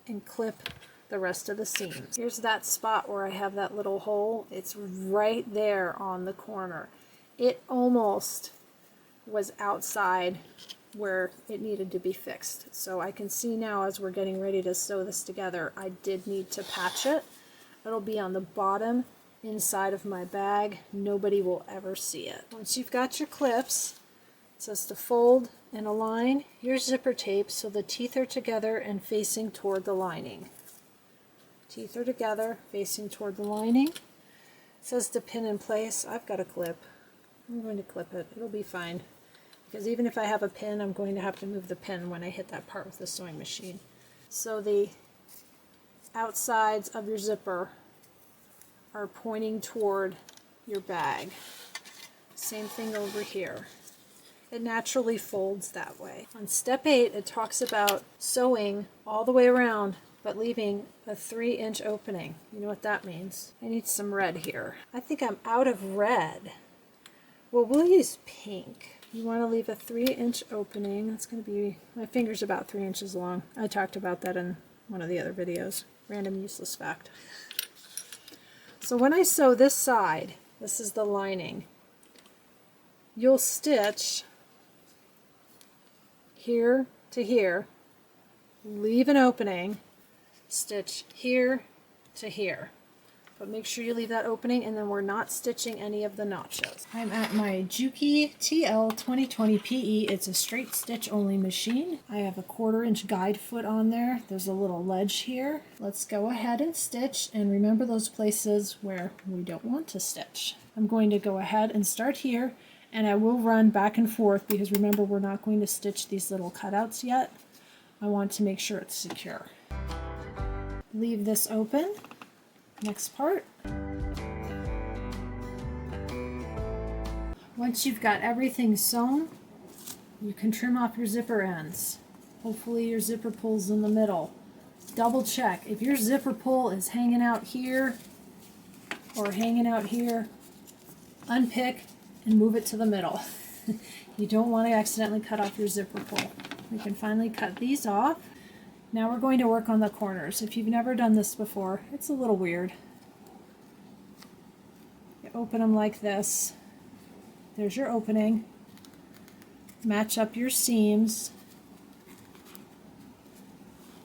and clip the rest of the seams. Here's that spot where I have that little hole. It's right there on the corner. It almost was outside where it needed to be fixed. So I can see now as we're getting ready to sew this together, I did need to patch it. It'll be on the bottom inside of my bag. Nobody will ever see it. Once you've got your clips, it says to fold and align your zipper tape so the teeth are together and facing toward the lining. Teeth are together, facing toward the lining. It says to pin in place. I've got a clip. I'm going to clip it. It'll be fine. Because even if I have a pin, I'm going to have to move the pin when I hit that part with the sewing machine. So the outsides of your zipper are pointing toward your bag. Same thing over here. It naturally folds that way. On step 8, it talks about sewing all the way around, but leaving a 3-inch opening. You know what that means? I need some red here. I think I'm out of red. Well, we'll use pink. You want to leave a 3-inch opening. That's going to be, my finger's about 3 inches long. I talked about that in one of the other videos. Random useless fact. So when I sew this side, this is the lining, you'll stitch here to here, leave an opening, stitch here to here. But make sure you leave that opening, and then we're not stitching any of the notches. I'm at my Juki TL 2020 PE. It's a straight stitch only machine. I have a 1/4-inch guide foot on there. There's a little ledge here. Let's go ahead and stitch, and remember those places where we don't want to stitch. I'm going to go ahead and start here, and I will run back and forth because remember we're not going to stitch these little cutouts yet. I want to make sure it's secure. Leave this open. Next part. Once you've got everything sewn, you can trim off your zipper ends. Hopefully your zipper pull's in the middle. Double check. If your zipper pull is hanging out here or hanging out here, unpick and move it to the middle. You don't want to accidentally cut off your zipper pull. We can finally cut these off. Now we're going to work on the corners. If you've never done this before, it's a little weird. You open them like this. There's your opening. Match up your seams.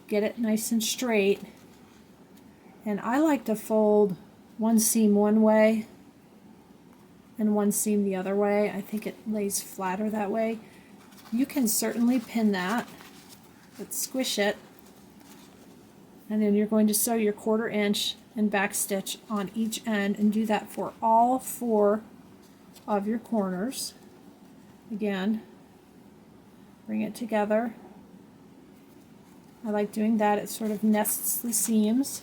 Get it nice and straight. And I like to fold one seam one way and one seam the other way. I think it lays flatter that way. You can certainly pin that, but squish it. And then you're going to sew your 1/4 inch and back stitch on each end and do that for all 4 of your corners. Again, bring it together. I like doing that. It sort of nests the seams.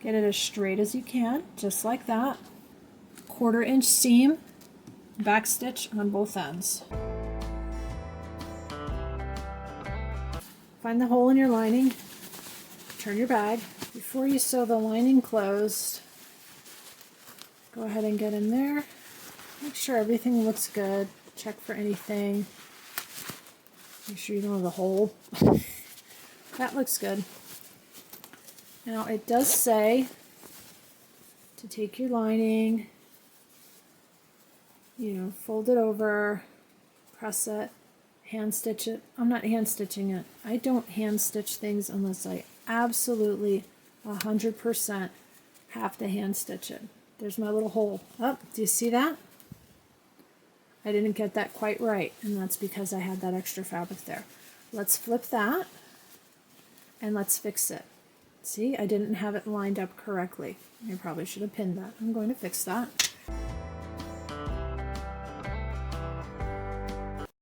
Get it as straight as you can, just like that. 1/4 inch seam, back stitch on both ends. Find the hole in your lining. turn your bag. Before you sew the lining closed, go ahead and get in there. Make sure everything looks good. Check for anything. Make sure you don't have a hole. That looks good. Now it does say to take your lining, fold it over, press it, hand stitch it. I'm not hand stitching it. I don't hand stitch things unless I absolutely 100% have to hand stitch it. There's my little hole. Oh, do you see that? I didn't get that quite right, and that's because I had that extra fabric there. Let's flip that, and let's fix it. See, I didn't have it lined up correctly. I probably should have pinned that. I'm going to fix that.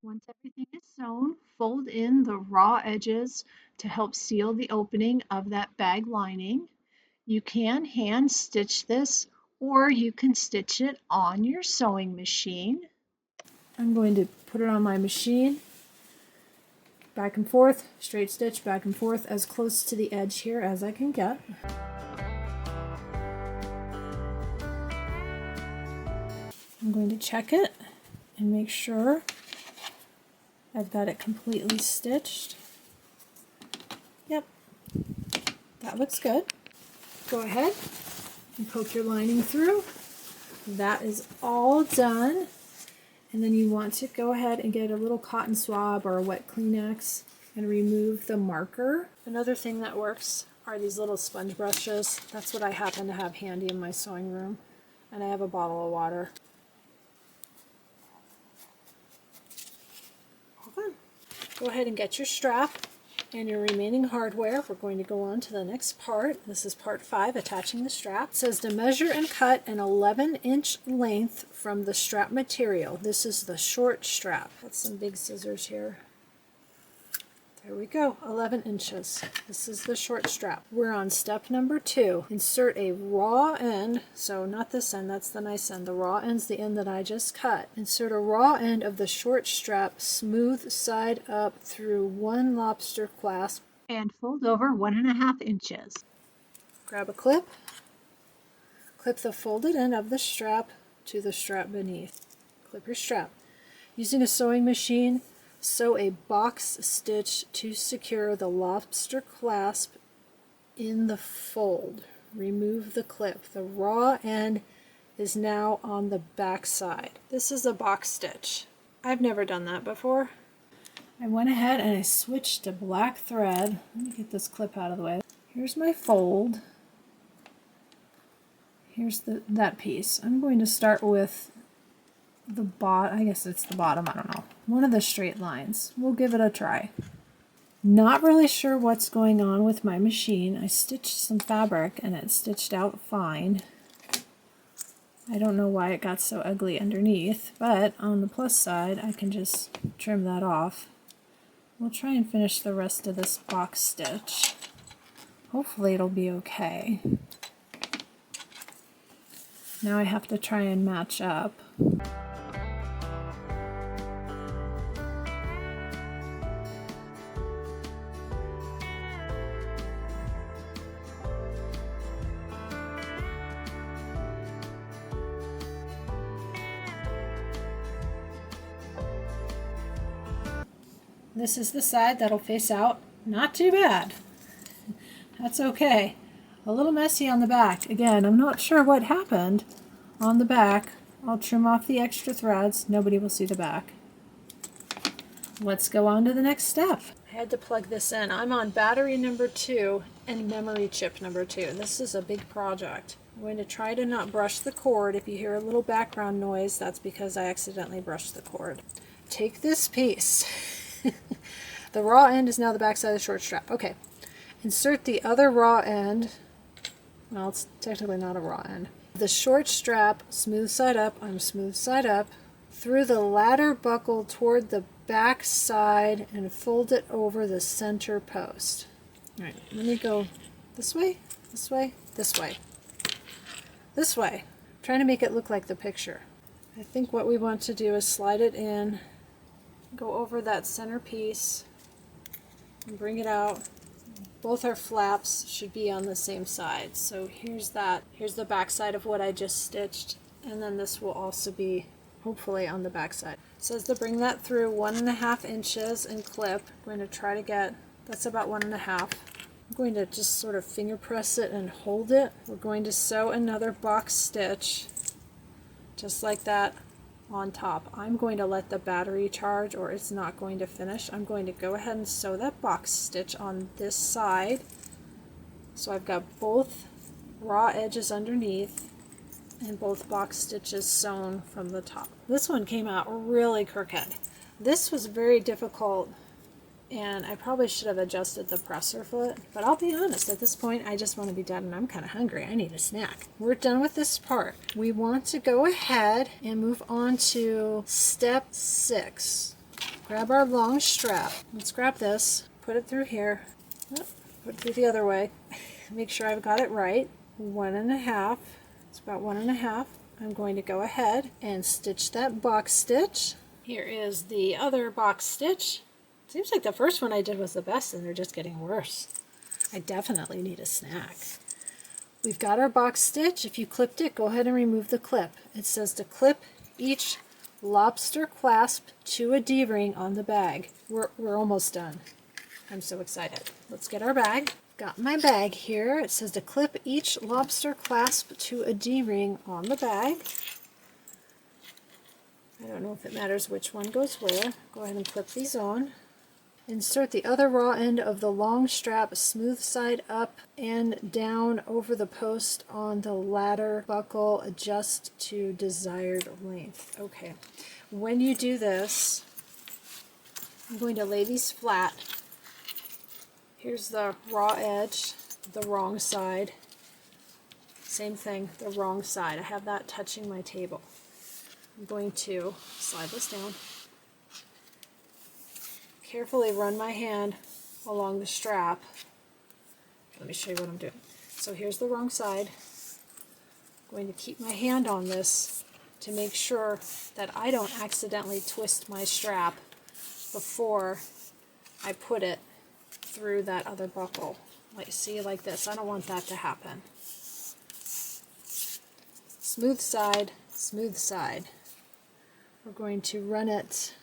Once everything is sewn, fold in the raw edges to help seal the opening of that bag lining. You can hand stitch this, or you can stitch it on your sewing machine. I'm going to put it on my machine, back and forth, straight stitch, back and forth, as close to the edge here as I can get. I'm going to check it and make sure I've got it completely stitched. Yep, that looks good. Go ahead and poke your lining through. That is all done. And then you want to go ahead and get a little cotton swab or a wet Kleenex and remove the marker. Another thing that works are these little sponge brushes. That's what I happen to have handy in my sewing room. And I have a bottle of water. Okay. Go ahead and get your strap and your remaining hardware. We're going to go on to the next part. This is part 5, attaching the strap. It says to measure and cut an 11-inch length from the strap material. This is the short strap. Got some big scissors here. There we go, 11 inches. This is the short strap. We're on step number 2. Insert a raw end, so not this end, that's the nice end. The raw end's the end that I just cut. Insert a raw end of the short strap smooth side up through one lobster clasp and fold over 1.5 inches. Grab a clip. Clip the folded end of the strap to the strap beneath. Clip your strap. Using a sewing machine, sew a box stitch to secure the lobster clasp in the fold. Remove the clip. The raw end is now on the back side. This is a box stitch. I've never done that before. I went ahead and I switched to black thread. Let me get this clip out of the way. Here's my fold. Here's that piece. I'm going to start with the bottom, I guess it's the bottom, I don't know. One of the straight lines. We'll give it a try. Not really sure what's going on with my machine. I stitched some fabric and it stitched out fine. I don't know why it got so ugly underneath, but on the plus side, I can just trim that off. We'll try and finish the rest of this box stitch. Hopefully it'll be okay. Now I have to try and match up. This is the side that'll face out. Not too bad. That's okay. A little messy on the back. Again, I'm not sure what happened on the back. I'll trim off the extra threads. Nobody will see the back. Let's go on to the next step. I had to plug this in. I'm on battery number 2 and memory chip number 2. This is a big project. I'm going to try to not brush the cord. If you hear a little background noise, that's because I accidentally brushed the cord. Take this piece. The raw end is now the back side of the short strap. Okay. Insert the other raw end. Well, it's technically not a raw end. The short strap, smooth side up, I'm smooth side up, through the ladder buckle toward the back side and fold it over the center post. All right, let me go this way, this way, this way, this way. I'm trying to make it look like the picture. I think what we want to do is slide it in, go over that center piece, and bring it out, Both our flaps should be on the same side. So here's that. Here's the back side of what I just stitched. And then this will also be hopefully on the back side. It says to bring that through 1.5 inches and clip. I'm going to try to get, that's about 1.5. I'm going to just sort of finger press it and hold it. We're going to sew another box stitch just like that on top. I'm going to let the battery charge or it's not going to finish. I'm going to go ahead and sew that box stitch on this side. So I've got both raw edges underneath and both box stitches sewn from the top. This one came out really crooked. This was very difficult and I probably should have adjusted the presser foot, but I'll be honest, at this point I just want to be done and I'm kind of hungry. I need a snack. We're done with this part. We want to go ahead and move on to step 6. Grab our long strap. Let's grab this, put it through here, put it through the other way, make sure I've got it right. 1.5, it's about 1.5. I'm going to go ahead and stitch that box stitch. Here is the other box stitch. Seems like the first one I did was the best and they're just getting worse. I definitely need a snack. We've got our box stitch. If you clipped it, go ahead and remove the clip. It says to clip each lobster clasp to a D-ring on the bag. We're almost done. I'm so excited. Let's get our bag. Got my bag here. It says to clip each lobster clasp to a D-ring on the bag. I don't know if it matters which one goes where. Go ahead and clip these on. Insert the other raw end of the long strap smooth side up and down over the post on the ladder buckle. Adjust to desired length. Okay, when you do this, I'm going to lay these flat. Here's the raw edge, the wrong side. Same thing, the wrong side. I have that touching my table. I'm going to slide this down. Carefully run my hand along the strap. Let me show you what I'm doing. So here's the wrong side. I'm going to keep my hand on this to make sure that I don't accidentally twist my strap before I put it through that other buckle. Like, see, like this. I don't want that to happen. Smooth side, smooth side. We're going to run it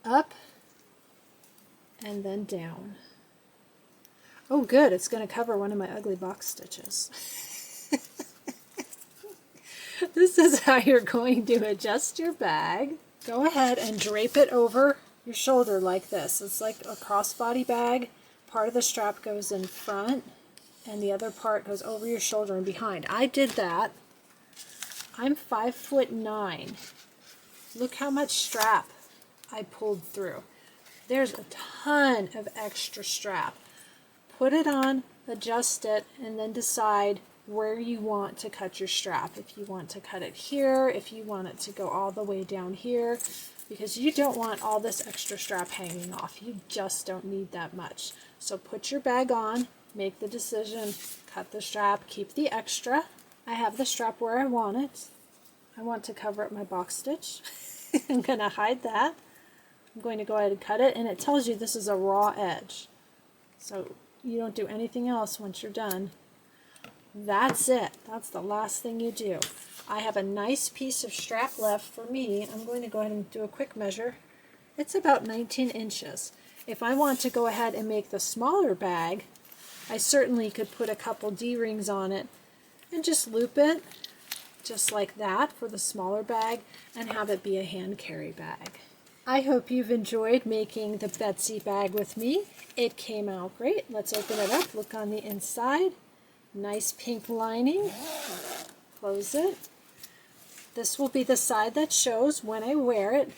up and then down. Oh good, it's going to cover one of my ugly box stitches. This is how you're going to adjust your bag. Go ahead and drape it over your shoulder like this. It's like a crossbody bag. Part of the strap goes in front and the other part goes over your shoulder and behind. I did that. I'm 5'9". Look how much strap I pulled through. There's a ton of extra strap. Put it on, adjust it, and then decide where you want to cut your strap. If you want to cut it here, if you want it to go all the way down here, because you don't want all this extra strap hanging off. You just don't need that much. So put your bag on, make the decision, cut the strap, keep the extra. I have the strap where I want it. I want to cover up my box stitch. I'm going to hide that. I'm going to go ahead and cut it, and it tells you this is a raw edge. So you don't do anything else once you're done. That's it. That's the last thing you do. I have a nice piece of strap left for me. I'm going to go ahead and do a quick measure. It's about 19 inches. If I want to go ahead and make the smaller bag, I certainly could put a couple D-rings on it and just loop it just like that for the smaller bag and have it be a hand carry bag. I hope you've enjoyed making the Betsy bag with me. It came out great. Let's open it up. Look on the inside. Nice pink lining. Close it. This will be the side that shows when I wear it.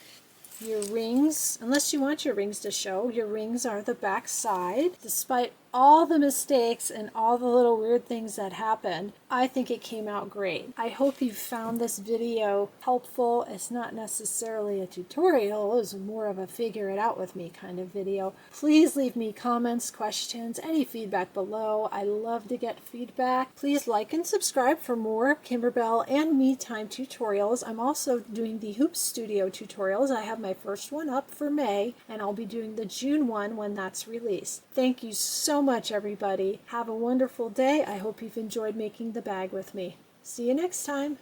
Your rings, unless you want your rings to show, your rings are the back side. Despite all the mistakes and all the little weird things that happened, I think it came out great. I hope you found this video helpful. It's not necessarily a tutorial, it's more of a figure it out with me kind of video. Please leave me comments, questions, any feedback below. I love to get feedback. Please like and subscribe for more Kimberbell and me time tutorials. I'm also doing the Hoop Studio tutorials. I have my first one up for May, and I'll be doing the June one when that's released. Thank you so so much, everybody. Have a wonderful day. I hope you've enjoyed making the bag with me. See you next time.